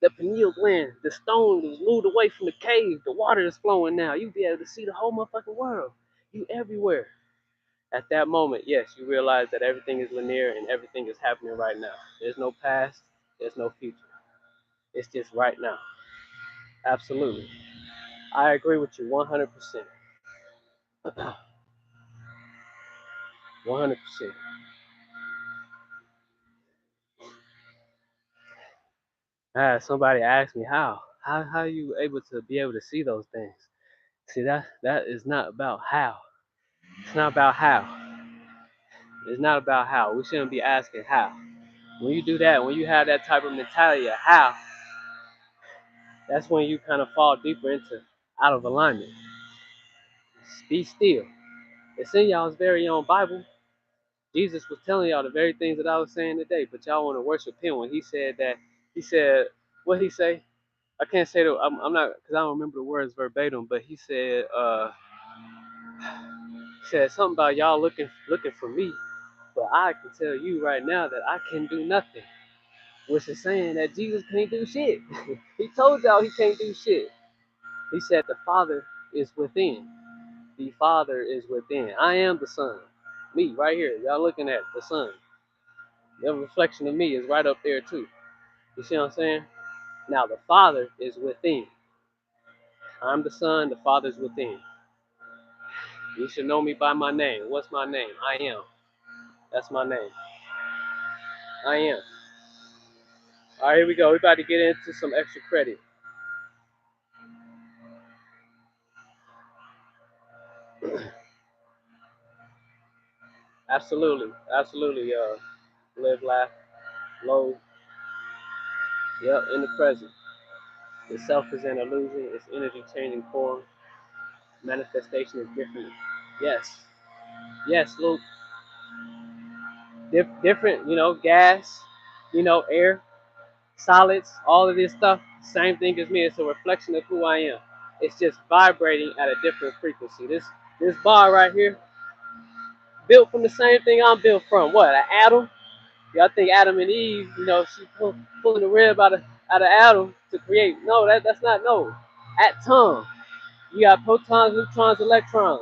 the pineal gland, the stone is moved away from the cave, the water is flowing now. You be able to see the whole motherfucking world. You everywhere. At that moment, yes, you realize that everything is linear and everything is happening right now. There's no past, there's no future. It's just right now. Absolutely. I agree with you 100%. 100%. I had somebody ask me how are you able to see those things? See that is not about how. It's not about how. It's not about how. We shouldn't be asking how. When you do that, when you have that type of mentality of how, that's when you kind of fall deeper into out of alignment. Be still. It's in y'all's very own Bible. Jesus was telling y'all the very things that I was saying today, but y'all want to worship him when he said that. He said, what he say? I can't say that. I'm not because I don't remember the words verbatim, but he said something about y'all looking for me, but I can tell you right now that I can do nothing, which is saying that Jesus can't do shit. He told y'all he can't do shit. He said the Father is within. The Father is within. I am the Son. Me right here. Y'all looking at the Son. The reflection of me is right up there too. You see what I'm saying? Now the Father is within. I'm the Son. The Father's within. You should know me by my name. What's my name? I am. That's my name. I am. All right, here we go. We're about to get into some extra credit. Absolutely. Absolutely. Live, laugh, low. Yep, in the present. The self is an illusion. It's energy changing form. Manifestation is different. Yes. Yes, Luke. Different, gas, air, solids, all of this stuff, same thing as me. It's a reflection of who I am. It's just vibrating at a different frequency. This bar right here, built from the same thing I'm built from. What, an atom? Y'all think Adam and Eve, she pulling the rib out of Adam to create. No, that's not no. Atom. You got protons, neutrons, electrons.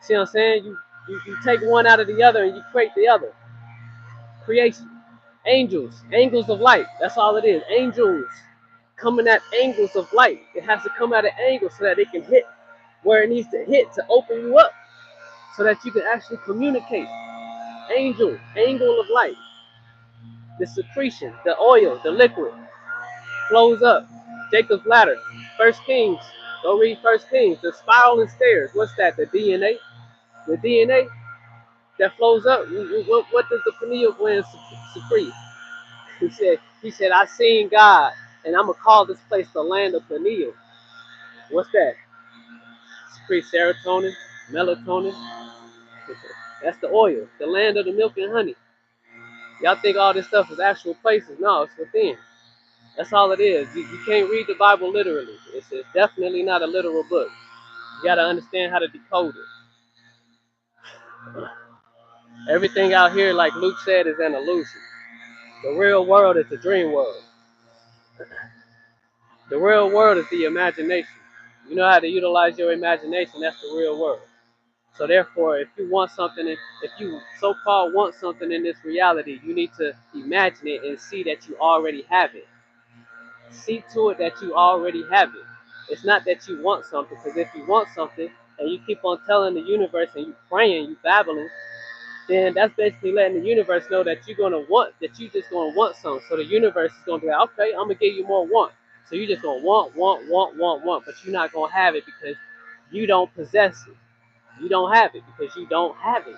See what I'm saying? You take one out of the other and you create the other. Creation. Angels of light. That's all it is. Angels coming at angles of light. It has to come at an angle so that it can hit where it needs to hit to open you up so that you can actually communicate. Angle of light. The secretion, the oil, the liquid flows up. Jacob's ladder, First Kings. Go read First Kings. The spiraling stairs. What's that? The DNA. The DNA that flows up. What does the pineal gland secrete? He said, I seen God, and I'm gonna call this place the land of pineal. What's that? Secrete serotonin, melatonin. That's the oil, the land of the milk and honey. Y'all think all this stuff is actual places? No, it's within. That's all it is. You can't read the Bible literally. It's definitely not a literal book. You gotta understand how to decode it. Everything out here, like Luke said, is an illusion. The real world is the dream world. The real world is the imagination. You know how to utilize your imagination, that's the real world. So therefore, if you want something, if you so-called want something in this reality, you need to imagine it and see that you already have it. See to it that you already have it. It's not that you want something, because if you want something and you keep on telling the universe and you praying, you babbling, then that's basically letting the universe know that you're gonna want, that you just gonna want something. So the universe is gonna be like, okay, I'm gonna give you more want. So you just gonna want, but you're not gonna have it because you don't possess it. You don't have it because you don't have it.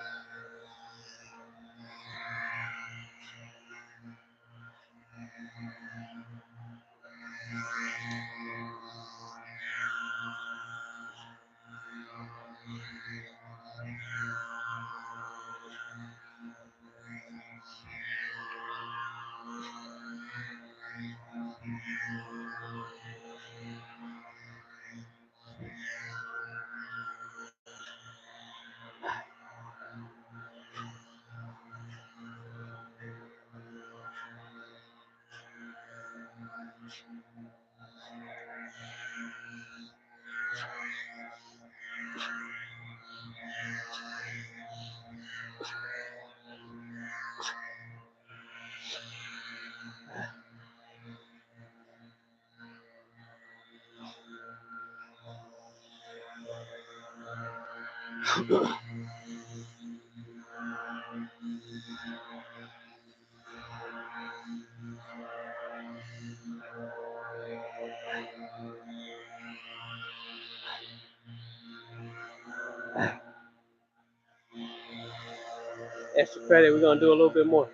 Extra credit, we're gonna do a little bit more.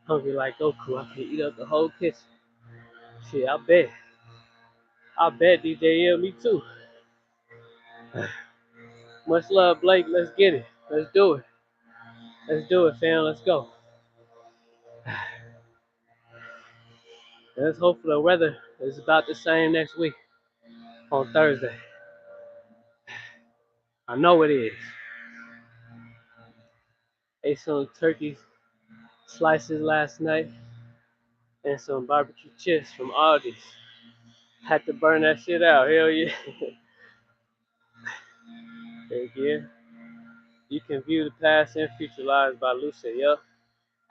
Hungry like Goku, I can eat up the whole kitchen. Shit, I bet. I bet DJ me too. Much love, Blake. Let's get it. Let's do it. Let's do it, fam. Let's go. Let's hope for the weather is about the same next week on Thursday. I know it is. Ate some turkey slices last night and some barbecue chips from Aldi's. Had to burn that shit out. Hell yeah. Heck yeah. You can view the past and future lives by Lucy. Yup.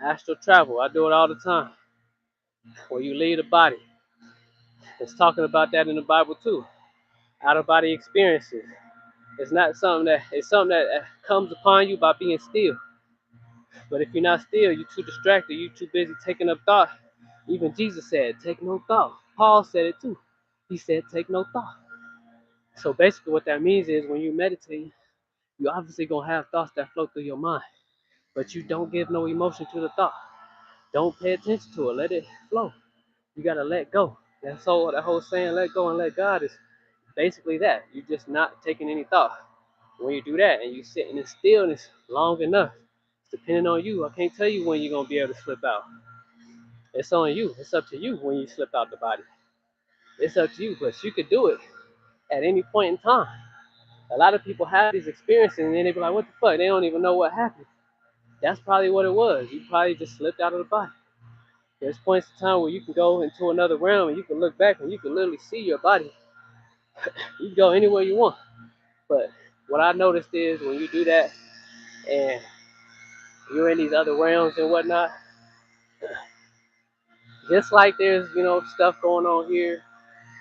Astral travel. I do it all the time. When you leave the body. It's talking about that in the Bible too. Out of body experiences. It's something that comes upon you by being still. But if you're not still, you're too distracted, you're too busy taking up thought. Even Jesus said, take no thought. Paul said it too. He said, take no thought. So basically what that means is when you meditate, you obviously gonna have thoughts that flow through your mind. But you don't give no emotion to the thought. Don't pay attention to it. Let it flow. You gotta let go. That whole saying, let go and let God, is basically that. You're just not taking any thought. When you do that and you sitting in stillness long enough, it's depending on you. I can't tell you when you're gonna be able to slip out. It's on you. It's up to you when you slip out the body. It's up to you, but you could do it at any point in time. A lot of people have these experiences and then they be like, what the fuck? They don't even know what happened. That's probably what it was. You probably just slipped out of the body. There's points in time where you can go into another realm and you can look back and you can literally see your body. You can go anywhere you want. But what I noticed is when you do that and you're in these other realms and whatnot, just like there's, stuff going on here,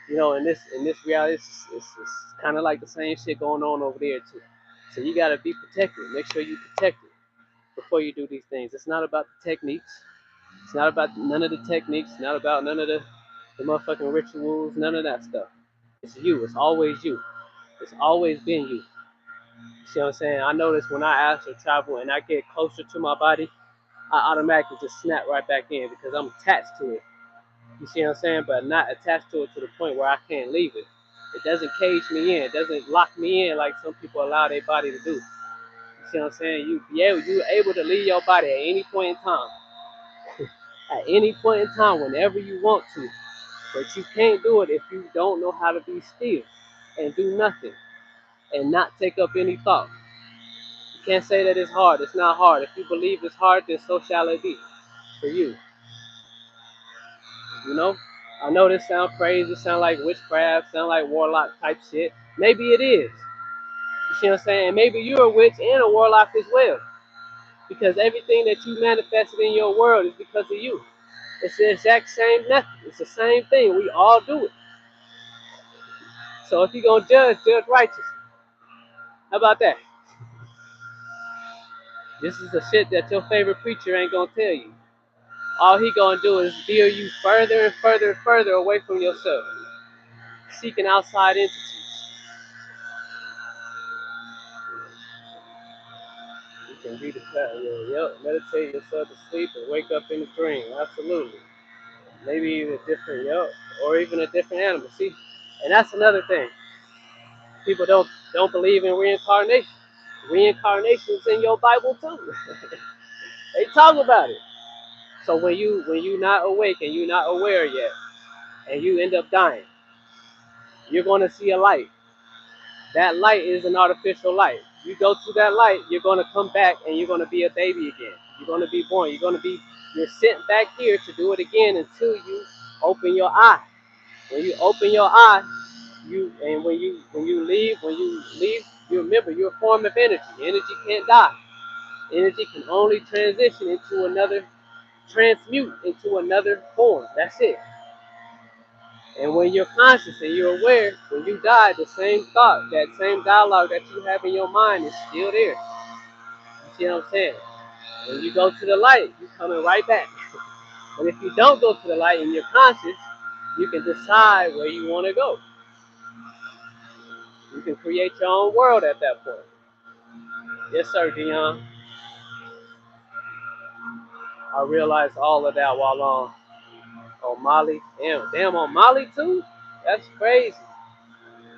in this reality, it's kind of like the same shit going on over there too. So you gotta be protected. Make sure you protect it before you do these things. It's not about the techniques. It's not about none of the techniques, not about none of the motherfucking rituals, none of that stuff. It's you. It's always you. It's always been you. You see what I'm saying? I notice when I astral travel and I get closer to my body, I automatically just snap right back in because I'm attached to it. You see what I'm saying? But not attached to it to the point where I can't leave it. It doesn't cage me in. It doesn't lock me in like some people allow their body to do. You see what I'm saying? You're able to leave your body at any point in time. At any point in time, whenever you want to. But you can't do it if you don't know how to be still and do nothing and not take up any thought. You can't say that it's hard. It's not hard. If you believe it's hard, then so shall it be for you. You know? I know this sound crazy, sound like witchcraft, sound like warlock type shit. Maybe it is. You see what I'm saying? Maybe you're a witch and a warlock as well. Because everything that you manifested in your world is because of you. It's the exact same method. It's the same thing. We all do it. So if you're gonna judge righteous. How about that? This is the shit that your favorite preacher ain't gonna tell you. All he gonna do is steer you further and further and further away from yourself, seeking outside entities. You can be the yep, meditate yourself to sleep and wake up in a dream. Absolutely. Maybe even a different or even a different animal. See, and that's another thing. People don't believe in reincarnation. Reincarnation's in your Bible too. They talk about it. So when you not awake and you're not aware yet, and you end up dying, you're gonna see a light. That light is an artificial light. You go to that light, you're gonna come back and you're gonna be a baby again. You're gonna be born. You're sent back here to do it again until you open your eye. When you open your eye, when you leave, you remember you're a form of energy. Energy can't die. Energy can only transmute into another form. That's it. And when you're conscious and you're aware, when you die, the same thought, that same dialogue that you have in your mind is still there. You see what I'm saying? When you go to the light, you're coming right back. But if you don't go to the light and you're conscious, you can decide where you want to go. You can create your own world at that point. Yes, sir, Dion. I realized all of that while on Molly. Damn, on Molly too? That's crazy.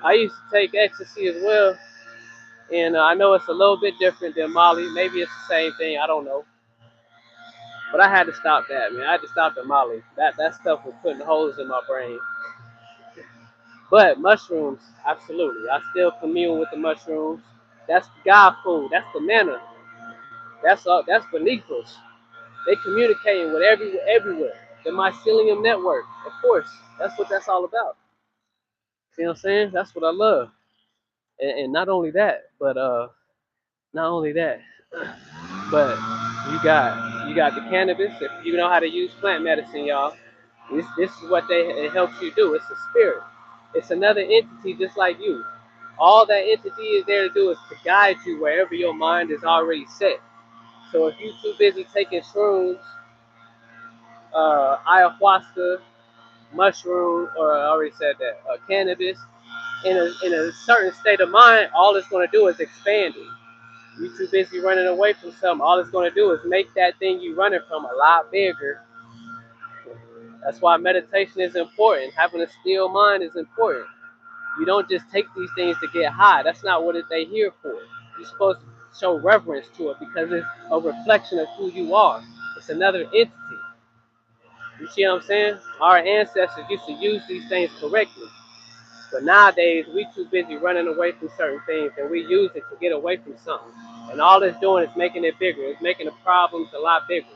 I used to take ecstasy as well, and I know it's a little bit different than Molly. Maybe it's the same thing. I don't know. But I had to stop that, man. I had to stop the Molly. That stuff was putting holes in my brain. But mushrooms, absolutely. I still commune with the mushrooms. That's God food. That's the manna. That's beneath us. They communicating with everywhere. The mycelium network, of course. That's what that's all about. See what I'm saying? That's what I love. And not only that, but not only that, but you got the cannabis. If you know how to use plant medicine, y'all, this is what it helps you do. It's a spirit. It's another entity just like you. All that entity is there to do is to guide you wherever your mind is already set. So if you're too busy taking shrooms, ayahuasca, mushroom, or I already said that, cannabis, in a certain state of mind, all it's going to do is expand it. You too busy running away from something. All it's going to do is make that thing you running from a lot bigger. That's why meditation is important. Having a still mind is important. You don't just take these things to get high. That's not what they're here for. You're supposed to show reverence to it because it's a reflection of who you are. It's another entity. You see what I'm saying? Our ancestors used to use these things correctly. But nowadays, we too busy running away from certain things, and we use it to get away from something. And all it's doing is making it bigger. It's making the problems a lot bigger.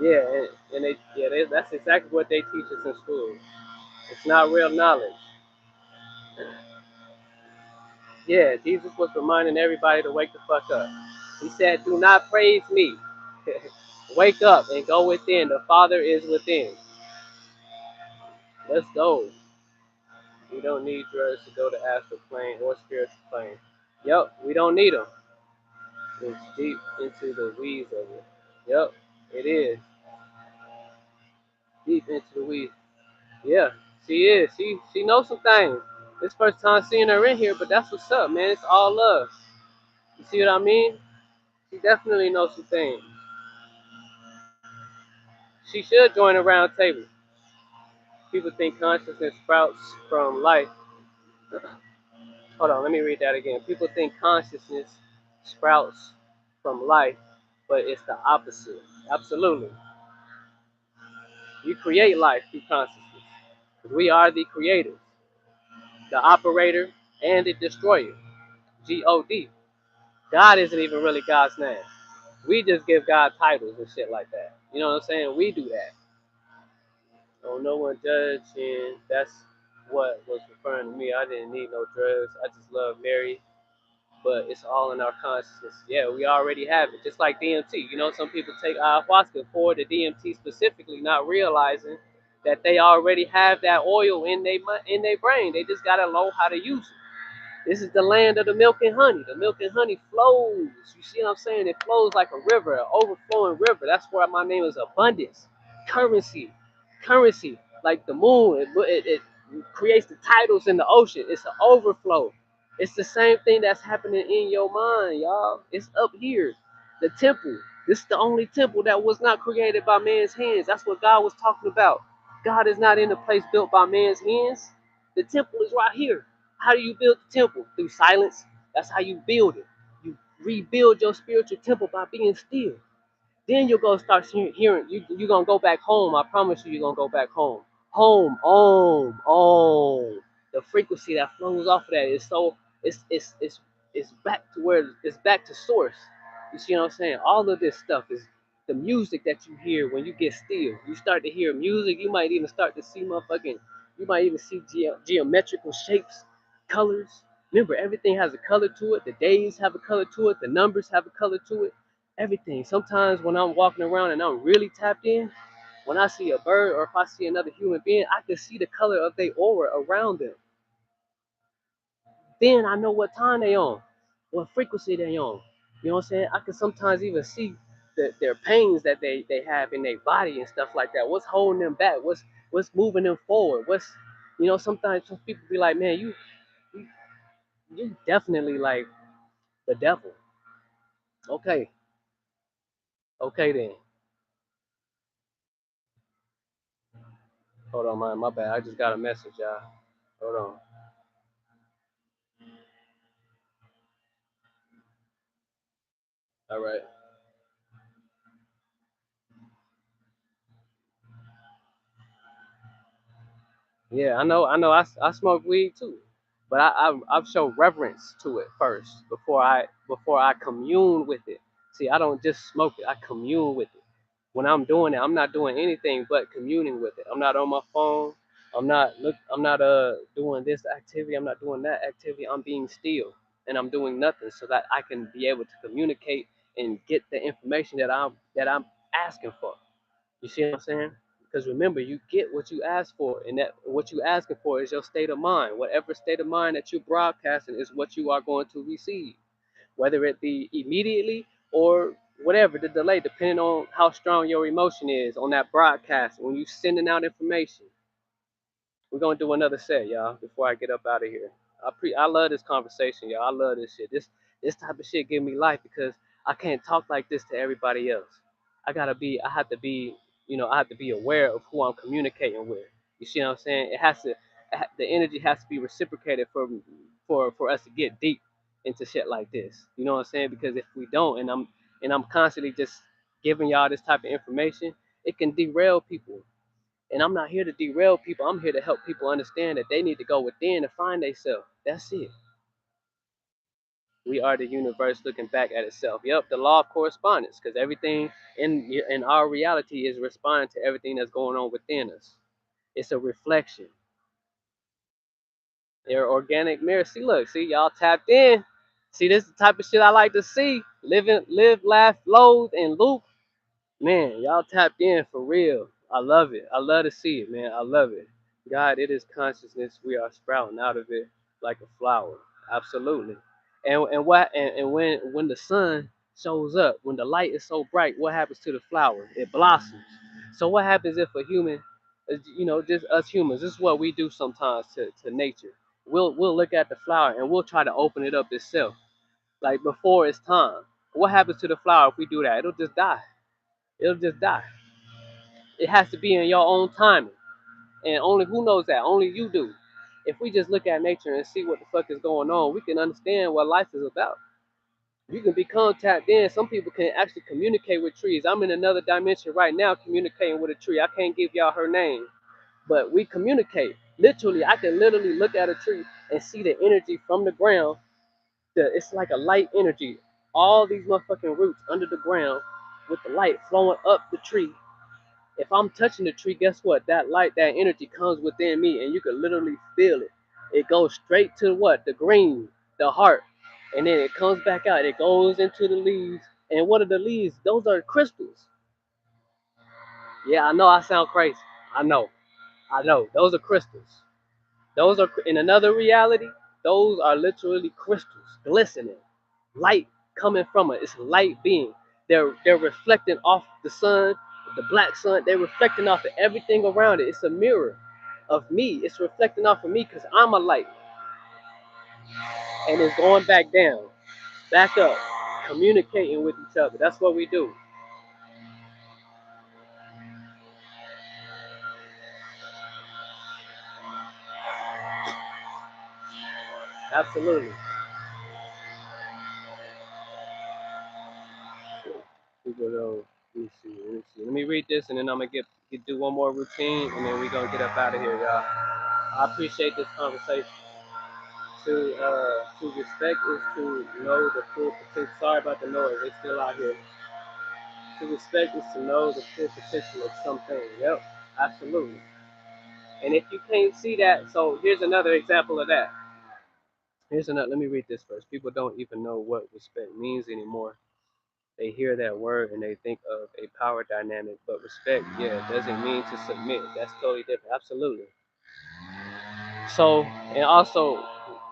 Yeah, that's exactly what they teach us in school. It's not real knowledge. Yeah, Jesus was reminding everybody to wake the fuck up. He said, "Do not praise me. Wake up and go within. The Father is within. Let's go. We don't need drugs to go to astral plane or spiritual plane. Yep, we don't need them. It's deep into the weeds of it. Yep, it is deep into the weeds. Yeah, she is. She knows some things. This first time seeing her in here, but that's what's up, man. It's all love. You see what I mean? She definitely knows some things. She should join a round table. People think consciousness sprouts from life. Hold on, let me read that again. People think consciousness sprouts from life, but it's the opposite. Absolutely. You create life through consciousness. We are the creators, the operator, and the destroyer. God. God isn't even really God's name. We just give God titles and shit like that. You know what I'm saying? We do that. Oh, no one judge, and that's what was referring to me. I didn't need no drugs. I just love Mary, but it's all in our consciousness. Yeah, we already have it. Just like DMT. You know, some people take ayahuasca for the DMT specifically, not realizing that they already have that oil in their brain. They just gotta know how to use it. This is the land of the milk and honey. The milk and honey flows. You see what I'm saying? It flows like a river, an overflowing river. That's why my name is abundance, currency, currency. Like the moon, it creates the titles in the ocean. It's an overflow. It's the same thing that's happening in your mind, y'all. It's up here. The temple. This is the only temple that was not created by man's hands. That's what God was talking about. God is not in a place built by man's hands. The temple is right here. How do you build the temple? Through silence. That's how you build it. You rebuild your spiritual temple by being still. Then you're gonna start hearing. You're gonna go back home. I promise you, you're gonna go back home. Home. The frequency that flows off of that is so. It's back to where it's back to source. You see what I'm saying? All of this stuff is the music that you hear when you get still. You start to hear music. You might even start to see motherfucking. You might even see geometrical shapes, colors. Remember, everything has a color to it. The days have a color to it. The numbers have a color to it. Everything. Sometimes when I'm walking around and I'm really tapped in, when I see a bird or if I see another human being, I can see the color of their aura around them. Then I know what time they on, what frequency they on. You know what I'm saying? I can sometimes even see their pains that they have in their body and stuff like that. What's holding them back? What's moving them forward? Sometimes some people be like, man, you, you definitely like the devil. Okay, okay then. Hold on, man, my bad. I just got a message, y'all. Hold on. All right. Yeah, I smoke weed too, but I've shown reverence to it first before I commune with it. See, I don't just smoke it; I commune with it. When I'm doing it, I'm not doing anything but communing with it. I'm not on my phone. I'm not doing this activity. I'm not doing that activity. I'm being still and I'm doing nothing so that I can be able to communicate and get the information that I'm asking for. You see what I'm saying? Because remember, you get what you ask for, and that what you asking for is your state of mind. Whatever state of mind that you're broadcasting is what you are going to receive, whether it be immediately or whatever the delay, depending on how strong your emotion is on that broadcast when you sending out information. We're gonna do another set, y'all, before I get up out of here. I love this conversation, y'all. I love this shit. This type of shit give me life because I can't talk like this to everybody else. I have to be, I have to be aware of who I'm communicating with. You see what I'm saying? The energy has to be reciprocated for us to get deep into shit like this. You know what I'm saying? Because if we don't, and I'm constantly just giving y'all this type of information, it can derail people. And I'm not here to derail people. I'm here to help people understand that they need to go within to find themselves. That's it. We are the universe looking back at itself. Yep, the law of correspondence, because everything in our reality is responding to everything that's going on within us. It's a reflection. They're organic mirror. See, look, see, y'all tapped in. See, this is the type of shit I like to see. Live, laugh, loathe, and loop. Man, y'all tapped in for real. I love it. I love to see it, man. I love it. God, it is consciousness. We are sprouting out of it like a flower. Absolutely. And when the sun shows up. When the light is so bright, what happens to the flower? It blossoms. So what happens if a human, just us humans, this is what we do sometimes to nature. We'll look at the flower and we'll try to open it up itself, like before it's time. What happens to the flower if we do that? It'll just die. It'll just die. It has to be in your own timing. And only who knows that? Only you do. If we just look at nature and see what the fuck is going on, we can understand what life is about. You can become tapped in. Some people can actually communicate with trees. I'm in another dimension right now communicating with a tree. I can't give y'all her name, but we communicate. Literally, I can literally look at a tree and see the energy from the ground. It's like a light energy. All these motherfucking roots under the ground with the light flowing up the tree. If I'm touching the tree, guess what? That light, that energy comes within me, and you can literally feel it. It goes straight to what? The green, the heart, and then it comes back out. It goes into the leaves, and what are the leaves? Those are crystals. Yeah, I know I sound crazy. I know, I know. Those are crystals. Those are in another reality. Those are literally crystals, glistening, light coming from it. It's a light being. They're reflecting off the sun, the black sun. They're reflecting off of everything around it. It's a mirror of me. It's reflecting off of me because I'm a light, and it's going back down, back up, communicating with each other. That's what we do. Absolutely. People go. Let me see. Let me see. Let me read this, and then I'm gonna get do one more routine, and then we gonna get up out of here, y'all. I appreciate this conversation. To respect is to know the full potential. Sorry about the noise; they still out here. To respect is to know the full potential of something. Yep, absolutely. And if you can't see that, so here's another example of that. Here's another. Let me read this first. People don't even know what respect means anymore. They hear that word and they think of a power dynamic, but respect, yeah, doesn't mean to submit. That's totally different. Absolutely. So, and also,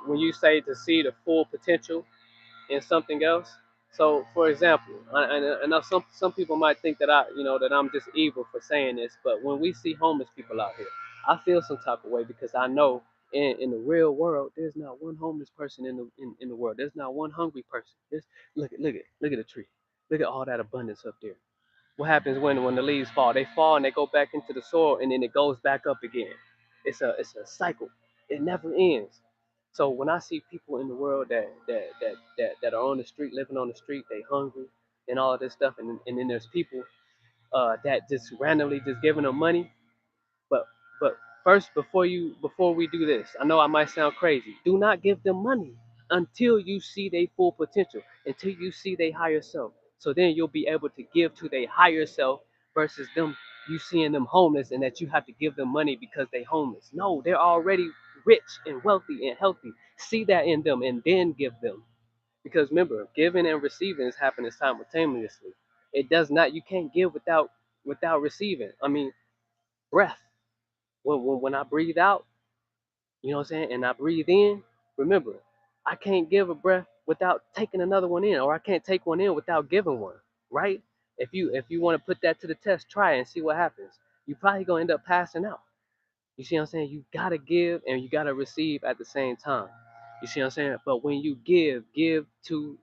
when you say to see the full potential in something else. So, for example, I know some people might think that that I'm just evil for saying this, but when we see homeless people out here, I feel some type of way because I know in the real world, there's not one homeless person in the world. There's not one hungry person. Look at the tree. Look at all that abundance up there. What happens when the leaves fall? They fall and they go back into the soil and then it goes back up again. It's a cycle. It never ends. So when I see people in the world that are on the street, living on the street, they hungry and all of this stuff, and then there's people that just randomly just giving them money, but but first, before we do this, I know I might sound crazy. Do not give them money until you see their full potential, until you see their higher self. So then you'll be able to give to their higher self versus them you seeing them homeless and that you have to give them money because they homeless. No, they're already rich and wealthy and healthy. See that in them and then give them. Because remember, giving and receiving is happening simultaneously. It does not you can't give without receiving. I mean, breath. When I breathe out, you know what I'm saying, and I breathe in, remember, I can't give a breath without taking another one in, or I can't take one in without giving one, right? If you want to put that to the test, try it and see what happens. You probably gonna end up passing out. You see what I'm saying? You gotta give and you gotta receive at the same time. You see what I'm saying? But when you give to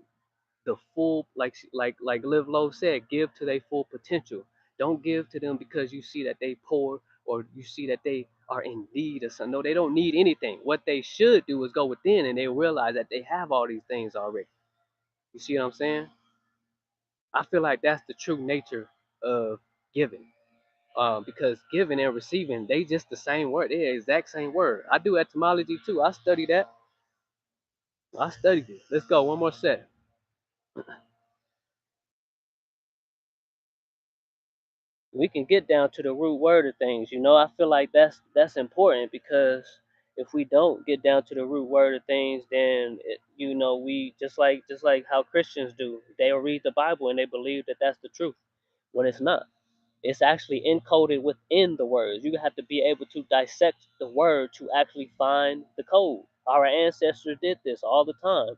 the full like Live Low said, give to their full potential. Don't give to them because you see that they poor or you see that they are in need of something. No, they don't need anything. What they should do is go within and they realize that they have all these things already. You see what I'm saying? I feel like that's the true nature of giving. Because giving and receiving, they just the same word. They're the exact same word. I do etymology too. I study that. I studied it. Let's go. One more set. We can get down to the root word of things. I feel like that's important because if we don't get down to the root word of things, then we just like how Christians do. They'll read the Bible and they believe that that's the truth when it's not. It's actually encoded within the words. You have to be able to dissect the word to actually find the code. Our ancestors did this all the time.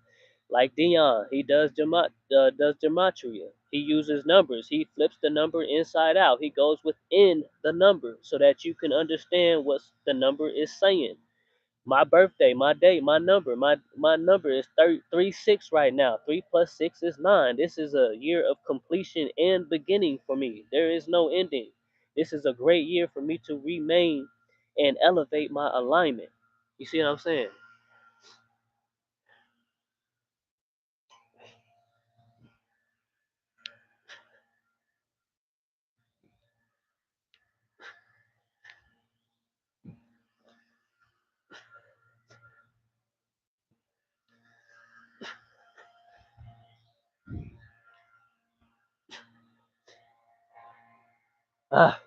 Like Dion, he does gematria. He uses numbers. He flips the number inside out. He goes within the number so that you can understand what the number is saying. My birthday, my date, my number is 36 right now. 3 plus 6 is 9. This is a year of completion and beginning for me. There is no ending. This is a great year for me to remain and elevate my alignment. You see what I'm saying? Ah,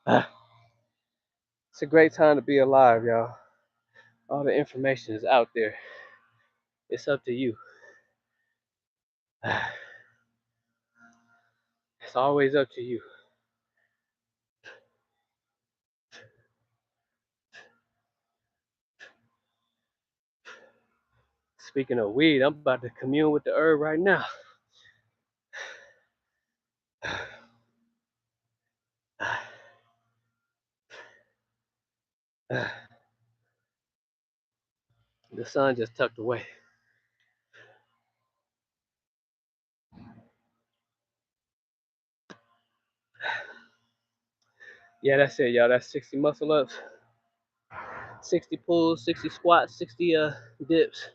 ah. It's a great time to be alive, y'all. All the information is out there. It's up to you. It's always up to you. Speaking of weed, I'm about to commune with the herb right now. The sun just tucked away. Yeah, that's it, y'all. That's 60 muscle ups, 60 pulls, 60 squats, 60 dips.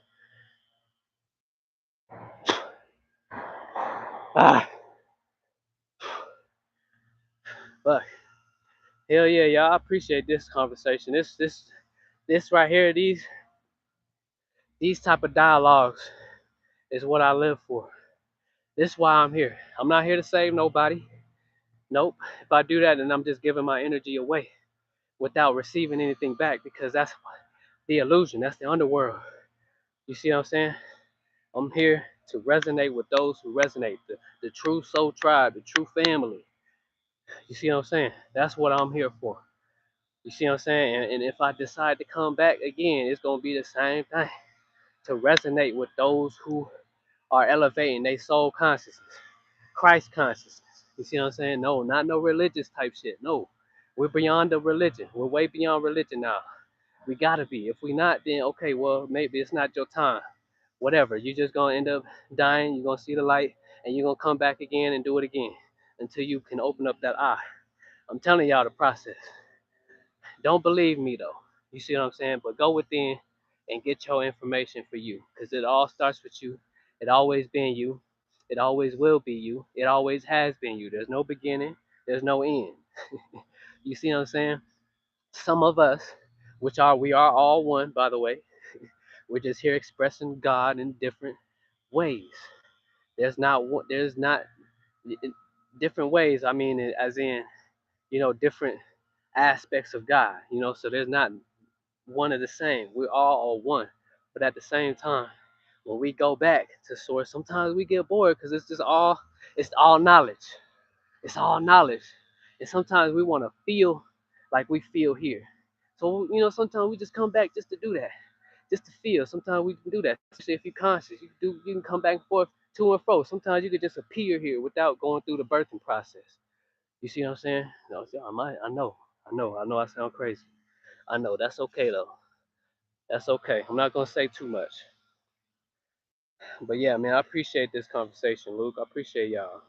Ah, but hell yeah, y'all. I appreciate this conversation. This right here, these type of dialogues is what I live for. This is why I'm here. I'm not here to save nobody. Nope. If I do that, then I'm just giving my energy away without receiving anything back because that's the illusion. That's the underworld. You see what I'm saying? I'm here to resonate with those who resonate, the true soul tribe, the true family. You see what I'm saying? That's what I'm here for. You see what I'm saying? And if I decide to come back again, it's going to be the same thing to resonate with those who are elevating their soul consciousness, Christ consciousness. You see what I'm saying? No, not no religious type shit. No, we're beyond the religion. We're way beyond religion now. We gotta be. If we not, then okay, well maybe it's not your time. Whatever. You're just gonna end up dying. You're gonna see the light, and you're gonna come back again and do it again until you can open up that eye. I'm telling y'all the process. Don't believe me though. You see what I'm saying? But go within and get your information for you, because it all starts with you. It always been you. It always will be you. It always has been you. There's no beginning. There's no end. You see what I'm saying? Some of us, we are all one, by the way. We're just here expressing God in different ways. There's not different ways. I mean, as in, different aspects of God. So there's not one of the same. We're all one. But at the same time, when we go back to source, sometimes we get bored because it's all knowledge. It's all knowledge. And sometimes we want to feel like we feel here. So, sometimes we just come back just to do that, just to feel. Sometimes we can do that. Especially if you're conscious, you can come back and forth to and fro. Sometimes you could just appear here without going through the birthing process. You see what I'm saying? No, I know I sound crazy. I know that's okay though. That's okay. I'm not gonna say too much. But yeah, man, I appreciate this conversation, Luke. I appreciate y'all.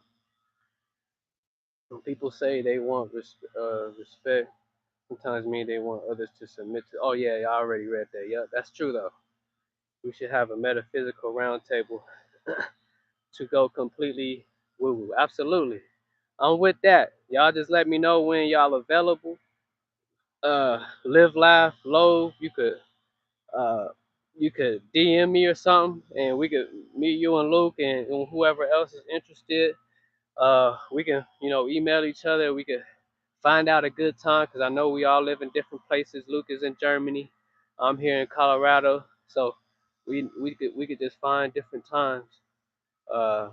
When people say they want respect, sometimes mean they want others to submit to. Oh yeah, I already read that. Yeah, that's true though. We should have a metaphysical roundtable to go completely woo woo. Absolutely. I'm with that. Y'all just let me know when y'all available. Live, laugh, low. Uh, you could DM me or something, and we could meet you and Luke and whoever else is interested. We can email each other. We could find out a good time because I know we all live in different places. Luke is in Germany. I'm here in Colorado. So we could just find different times uh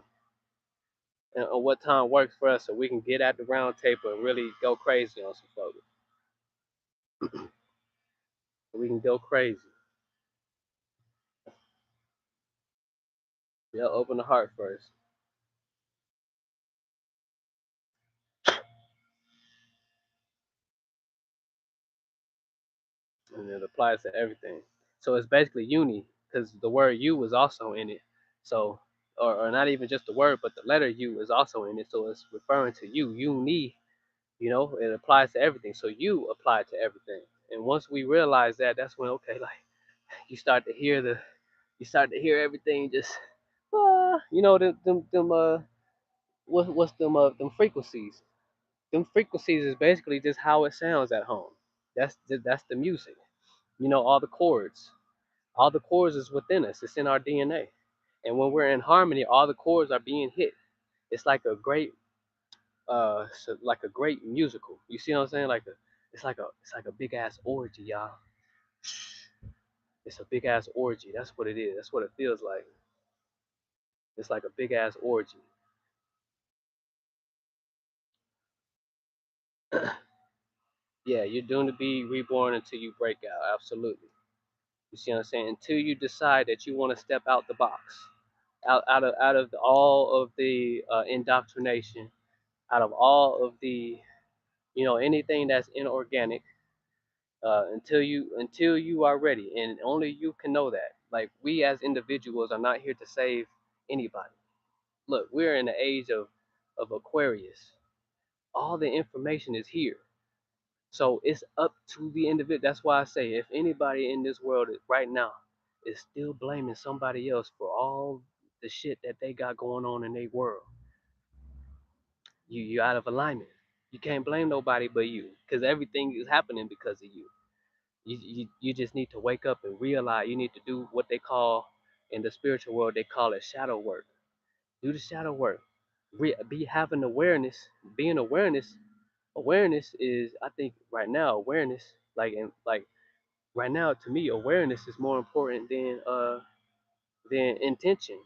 and what time works for us so we can get at the round table and really go crazy on some folks. We can go crazy. Yeah, open the heart first. And it applies to everything. So it's basically uni because the word "you" is also in it. So, or not even just the word, but the letter "U" is also in it. So it's referring to you, uni. You know, it applies to everything. So you apply to everything. And once we realize that, that's when okay, like you start to hear everything just, what's them frequencies. Them frequencies is basically just how it sounds at home. That's the music. All the chords. All the chords is within us. It's in our DNA. And when we're in harmony, all the chords are being hit. It's like a great musical. You see what I'm saying? It's like a big ass orgy, y'all. It's a big ass orgy. That's what it is. That's what it feels like. It's like a big ass orgy. Yeah, you're doomed to be reborn until you break out. Absolutely. You see what I'm saying? Until you decide that you want to step out the box, out of all of the indoctrination, out of all of the anything that's inorganic, until you are ready, and only you can know that. Like we as individuals are not here to save anybody. Look, we're in the age of Aquarius. All the information is here. So it's up to the individual. That's why I say if anybody in this world right now is still blaming somebody else for all the shit that they got going on in their world, you're out of alignment. You can't blame nobody but you because everything is happening because of you. You just need to wake up and realize you need to do what they call in the spiritual world they call it shadow work. Do the shadow work. Be having awareness. Being awareness is I think right now awareness like right now to me awareness is more important than intention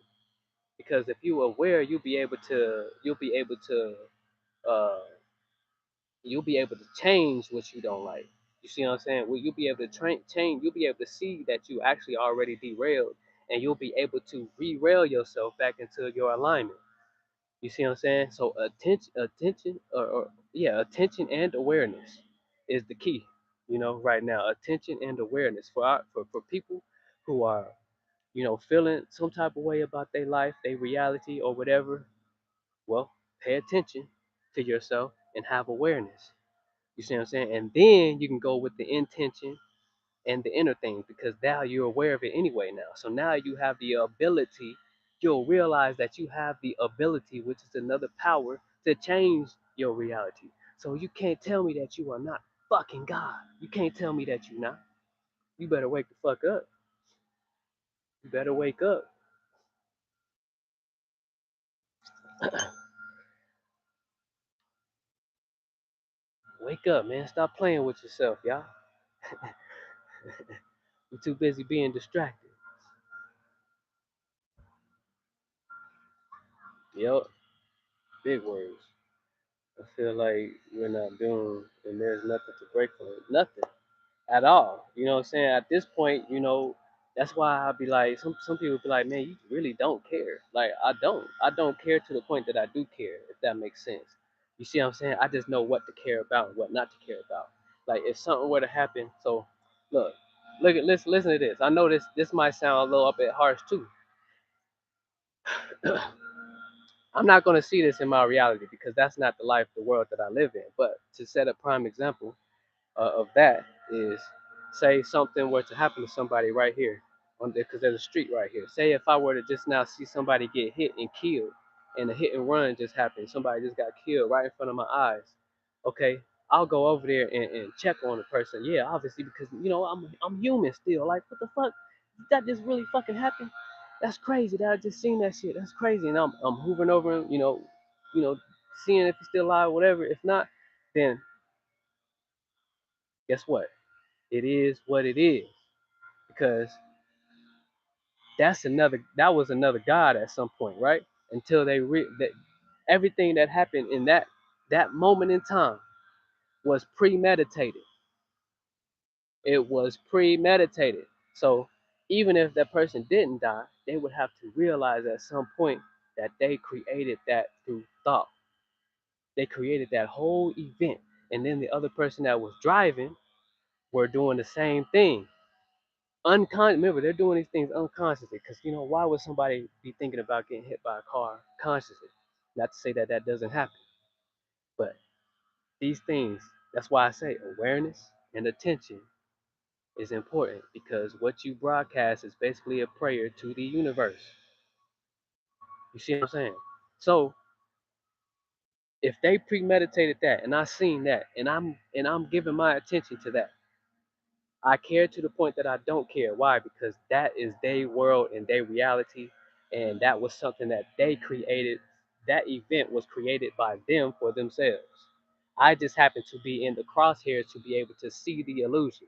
because if you're aware uh you'll be able to change what you don't like. You see what I'm saying? Well, you'll be able to change. You'll be able to see that you actually already derailed, and you'll be able to re-rail yourself back into your alignment. You see what I'm saying? So attention and awareness is the key. Right now, attention and awareness for people who are feeling some type of way about their life, their reality, or whatever. Well, pay attention to yourself and have awareness. You see what I'm saying? And then you can go with the intention and the inner things because now you're aware of it anyway now. So now you have the ability, you'll realize that you have the ability, which is another power, to change your reality. So you can't tell me that you are not fucking God. You can't tell me that you're not. You better wake the fuck up. You better wake up. Wake up, man. Stop playing with yourself, y'all. You're too busy being distracted. Yep, big words. I feel like we're not doing, and there's nothing to break from it. Nothing at all. You know what I'm saying? At this point, that's why I'll be like, some people be like, man, you really don't care. Like I don't. I don't care to the point that I do care, if that makes sense. You see what I'm saying? I just know what to care about and what not to care about. Like if something were to happen, so look, listen to this. I know this might sound a little bit harsh too. I'm not gonna see this in my reality because that's not the life, the world that I live in. But to set a prime example, of that is say something were to happen to somebody right here on there because there's a street right here. Say if I were to just now see somebody get hit and killed and a hit and run just happened, somebody just got killed right in front of my eyes. Okay, I'll go over there and check on the person. Yeah, obviously because I'm human still. Like what the fuck? Did that just really fucking happen? That's crazy that I just seen that shit. That's crazy. And I'm hovering over him, seeing if he's still alive, whatever. If not, then guess what? It is what it is. Because that was another God at some point, right? Until that everything that happened in that moment in time was premeditated. It was premeditated. So even if that person didn't die, they would have to realize at some point that they created that through thought. They created that whole event. And then the other person that was driving were doing the same thing. Remember, they're doing these things unconsciously. Because, why would somebody be thinking about getting hit by a car consciously? Not to say that that doesn't happen. But these things, that's why I say awareness and attention is important, because what you broadcast is basically a prayer to the universe. You see what I'm saying? So if they premeditated that and I seen that and I'm giving my attention to that, I care to the point that I don't care. Why? Because that is their world and their reality, and that was something that they created. That event was created by them for themselves. I just happen to be in the crosshairs to be able to see the illusion.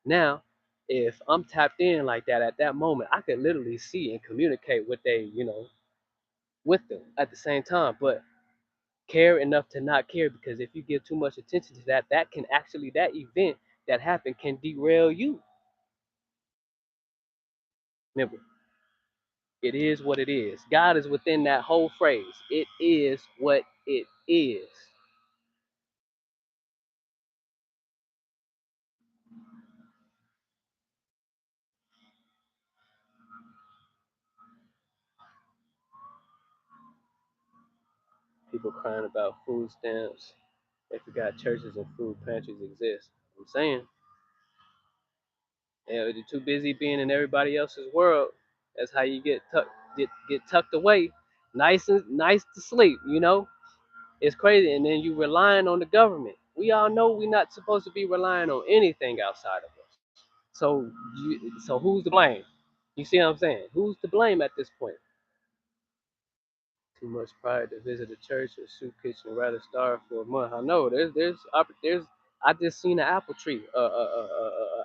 Now, if I'm tapped in like that at that moment, I could literally see and communicate with with them at the same time. But care enough to not care, because if you give too much attention to that, that event that happened can derail you. Remember, it is what it is. God is within that whole phrase. It is what it is. People crying about food stamps. They forgot churches and food pantries exist. I'm saying, they're too busy being in everybody else's world. That's how you get tucked away, nice to sleep. It's crazy, and then you relying on the government. We all know we're not supposed to be relying on anything outside of us. So who's to blame? You see what I'm saying? Who's to blame at this point? Too much pride to visit a church or soup kitchen, rather starve for a month. I know there's I just seen an apple tree,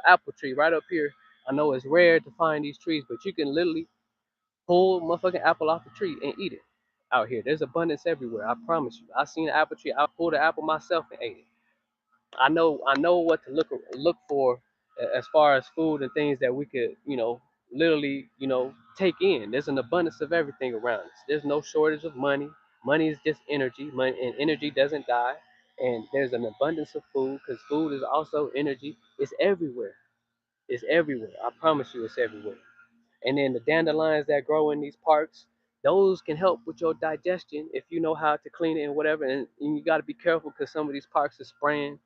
apple tree right up here. I know it's rare to find these trees, but you can literally pull a motherfucking apple off the tree and eat it out here. There's abundance everywhere. I promise you. I seen an apple tree. I pulled an apple myself and ate it. I know what to look for as far as food and things that we could literally take in. There's an abundance of everything around us. There's no shortage of money. Money is just energy. Money and energy doesn't die. And there's an abundance of food, because food is also energy. It's everywhere. It's everywhere. I promise you, it's everywhere. And then the dandelions that grow in these parks, those can help with your digestion if you know how to clean it and whatever. And you got to be careful, because some of these parks are spraying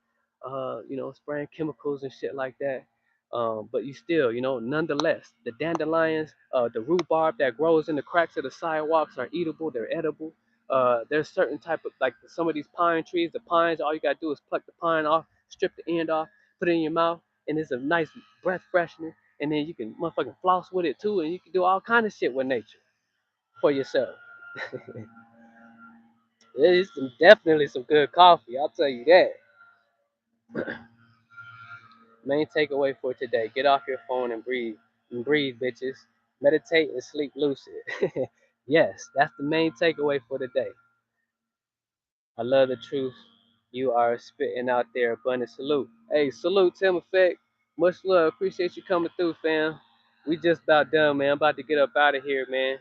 chemicals and shit like that. But you still, nonetheless, the dandelions, the rhubarb that grows in the cracks of the sidewalks are eatable. They're edible. There's certain type of, like, some of these pine trees. The pines, all you gotta do is pluck the pine off, strip the end off, put it in your mouth, and it's a nice breath freshener. And then you can motherfucking floss with it too, and you can do all kind of shit with nature for yourself. It's definitely some good coffee, I'll tell you that. Main takeaway for today: get off your phone and breathe, bitches. Meditate and sleep lucid. Yes, that's the main takeaway for today. I love the truth you are spitting out there. Abundant salute. Hey, salute, Tim Effect. Much love. Appreciate you coming through, fam. We just about done, man. I'm about to get up out of here, man.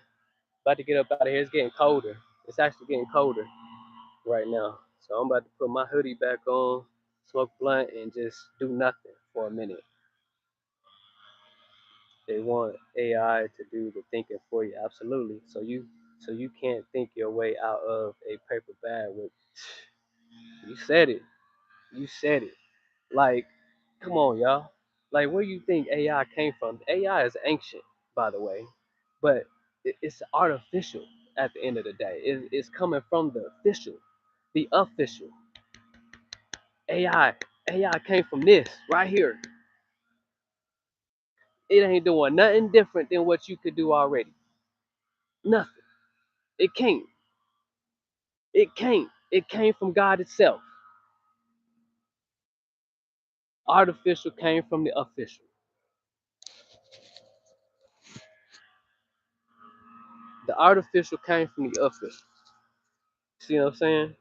About to get up out of here. It's getting colder. It's actually getting colder right now. So I'm about to put my hoodie back on, smoke blunt, and just do nothing for a minute. They want AI to do the thinking for you. Absolutely. So you can't think your way out of a paper bag with you said it. You said it. Like, come on, y'all. Like, where you think AI came from? AI is ancient, by the way, but it's artificial at the end of the day. It's coming from the official. AI. AI came from this right here. It ain't doing nothing different than what you could do already. Nothing. It can't. It can't. It came from God itself. Artificial came from the official. The artificial came from the official. See what I'm saying?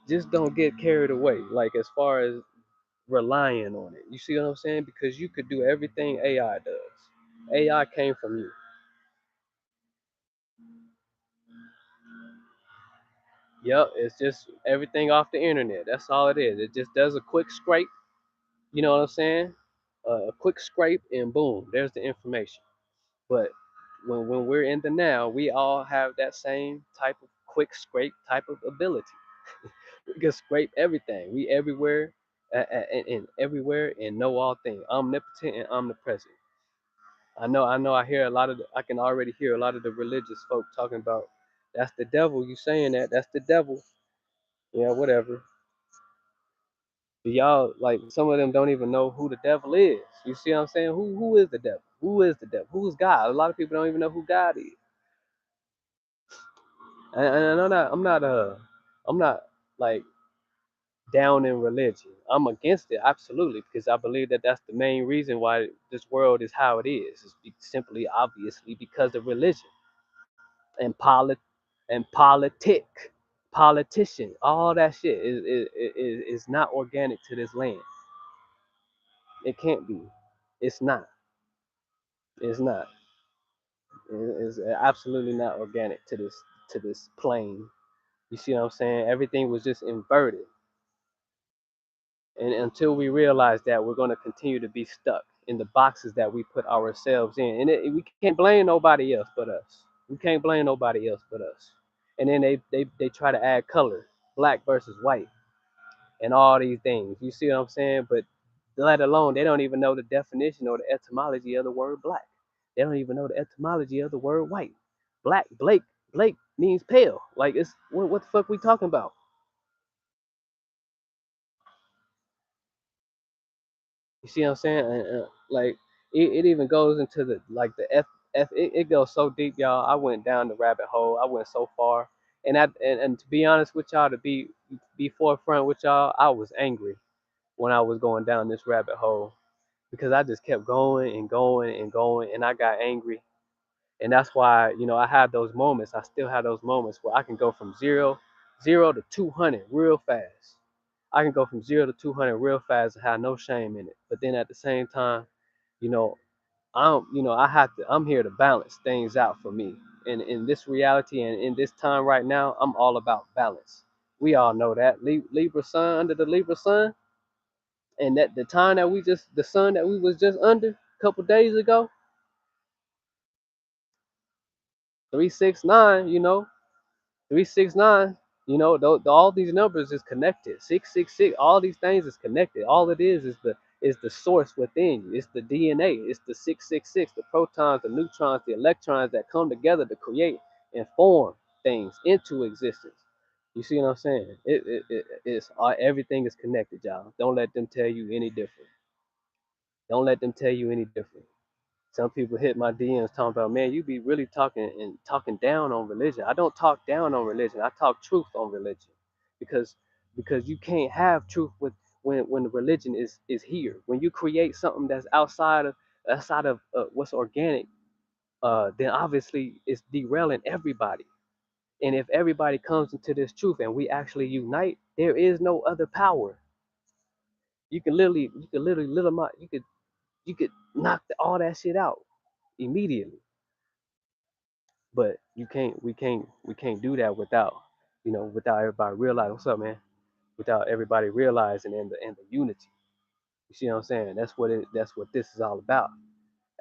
Just don't get carried away. Like as far as relying on it. You see what I'm saying? Because you could do everything AI does. AI came from you. Yep, it's just everything off the internet. That's all it is. It just does a quick scrape. You know what I'm saying? A quick scrape and boom, there's the information. But when we're in the now, we all have that same type of quick scrape type of ability. We can scrape everything. We everywhere and everywhere and know all things. Omnipotent and omnipresent. I know. I hear a lot of. I can already hear a lot of the religious folk talking about that's the devil. You saying that? That's the devil. Yeah, whatever. But y'all like some of them don't even know who the devil is. You see what I'm saying? Who is the devil? Who is the devil? Who is God? A lot of people don't even know who God is. And I'm not like down in religion. I'm against it absolutely because I believe that that's the main reason why this world is how it is. It's simply obviously because of religion and politic, politician. All that shit is not organic to this land. It can't be. It's not. It's not. It's absolutely not organic to this plane. You see what I'm saying? Everything was just inverted. And until we realize that, we're going to continue to be stuck in the boxes that we put ourselves in. And we can't blame nobody else but us. We can't blame nobody else but us. And then they try to add color, black versus white, and all these things. You see what I'm saying? But let alone, they don't even know the definition or the etymology of the word black. They don't even know the etymology of the word white. Black, Blake means pale. Like, it's what the fuck we talking about? You see what I'm saying? Like it even goes into the like the F it goes so deep, y'all. I went down the rabbit hole. I went so far. And to be honest with y'all, to be forefront with y'all, I was angry when I was going down this rabbit hole because I just kept going and going and going and I got angry. And that's why, I had those moments. I still have those moments where I can go from zero to 200 real fast. I can go from 0 to 200 real fast and have no shame in it. But then at the same time, you know, I'm here to balance things out for me. And in this reality and in this time right now, I'm all about balance. We all know that. Libra sun under the Libra sun, and that the time that the sun that we was just under a couple days ago, 369, 369, all these numbers is connected. 666, all these things is connected. All it is the source within you. It's the DNA. It's the 666, the protons, the neutrons, the electrons that come together to create and form things into existence. You see what I'm saying? It's everything is connected, y'all. Don't let them tell you any different. Don't let them tell you any different. Some people hit my DMs talking about, man, you be really talking down on religion. I don't talk down on religion. I talk truth on religion, because you can't have truth when the religion is here. When you create something that's outside of what's organic, then obviously it's derailing everybody. And if everybody comes into this truth and we actually unite, there is no other power. You could literally you could knock all that shit out immediately. But we can't do that without everybody realizing what's up, man. Without everybody realizing and the unity. You see what I'm saying? That's what this is all about.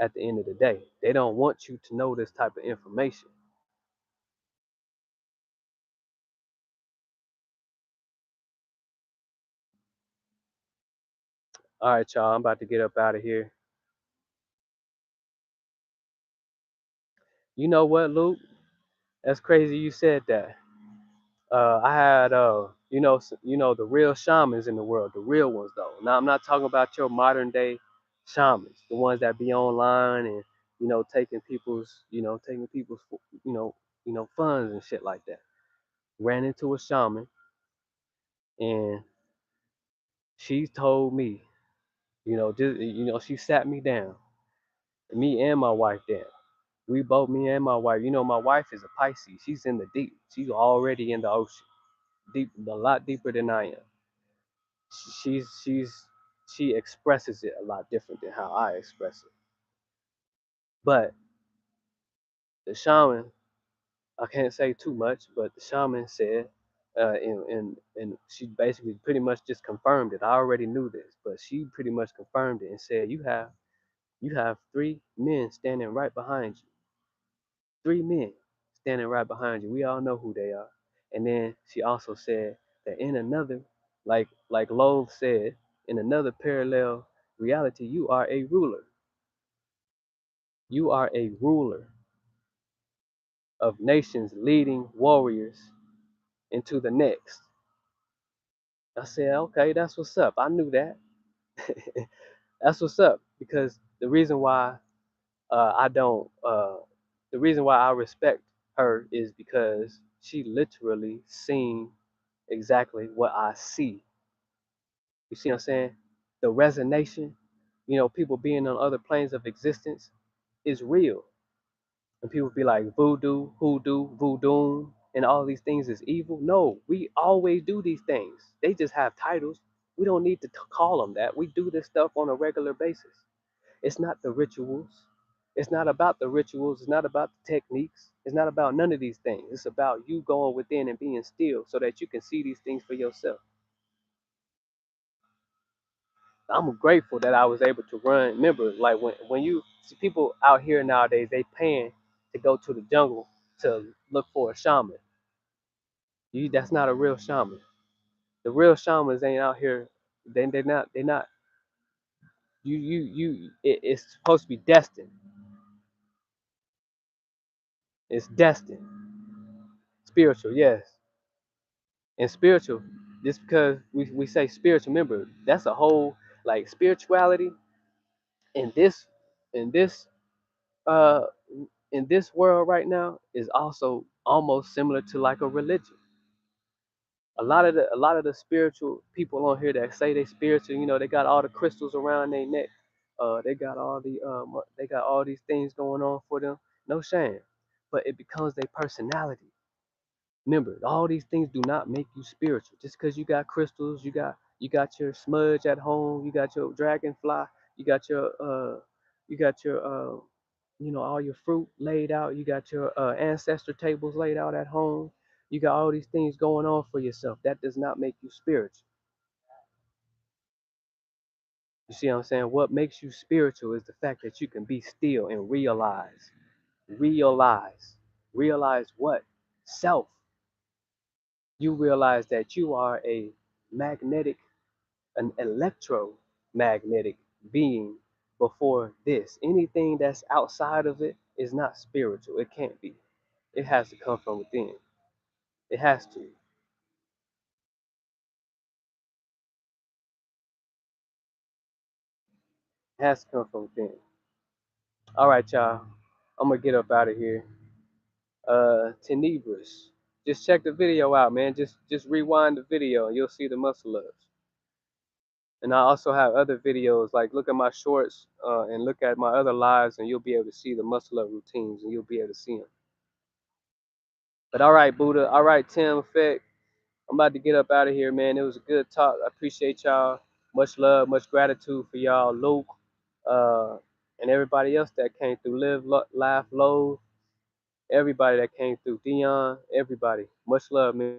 At the end of the day, they don't want you to know this type of information. All right, y'all. I'm about to get up out of here. You know what, Luke? That's crazy you said that. I had the real shamans in the world, the real ones though. Now I'm not talking about your modern day shamans, the ones that be online and taking people's you know funds and shit like that. Ran into a shaman and She told me, she sat me down, me and my wife down. We both, me and my wife. My wife is a Pisces. She's in the deep. She's already in the ocean, deep, a lot deeper than I am. She expresses it a lot different than how I express it. But the shaman, I can't say too much, but the shaman said, and she basically pretty much just confirmed it. I already knew this, but she pretty much confirmed it and said, you have three men standing right behind you. Three men standing right behind you. We all know who they are. And then she also said that in another, like Lowe said, in another parallel reality, you are a ruler. You are a ruler of nations, leading warriors into the next. I said, okay, that's what's up. I knew that. That's what's up. Because I don't, the reason why I respect her is because she literally seen exactly what I see. You see what I'm saying? The resonation, people being on other planes of existence is real. And people be like voodoo, hoodoo, voodoo, and all these things is evil. No, we always do these things. They just have titles. We don't need to call them that. We do this stuff on a regular basis. It's not the rituals. It's not about the rituals. It's not about the techniques. It's not about none of these things. It's about you going within and being still so that you can see these things for yourself. I'm grateful that I was able to run. Remember, like when you see people out here nowadays, they paying to go to the jungle to look for a shaman. That's not a real shaman. The real shamans ain't out here. They're not. It's supposed to be destined. It's destined. Spiritual, yes. And spiritual, just because we say spiritual, remember, that's a whole, like, spirituality in this uh in this world right now is also almost similar to like a religion. A lot of the spiritual people on here that say they spiritual, they got all the crystals around their neck. They got all these things going on for them. No shame. But it becomes their personality. Remember, all these things do not make you spiritual. Just because you got crystals, you got your smudge at home, you got your dragonfly, you got your all your fruit laid out, you got your ancestor tables laid out at home. You got all these things going on for yourself. That does not make you spiritual. You see what I'm saying? What makes you spiritual is the fact that you can be still and realize, realize what? Self. You realize that you are an electromagnetic being before this. Anything that's outside of it is not spiritual. It can't be. It has to come from within. It has to. It has to come from within. All right, y'all. I'm gonna get up out of here. Tenebris. Just check the video out, man. Just rewind the video and you'll see the muscle ups. And I also have other videos, like look at my shorts and look at my other lives, and you'll be able to see the muscle up routines, and you'll be able to see them. But all right, Buddha. All right, Tim Effect. I'm about to get up out of here, man. It was a good talk. I appreciate y'all. Much love, much gratitude for y'all, Luke, uh, and everybody else that came through. Live, laugh, low. Everybody that came through. Dion, everybody. Much love, man.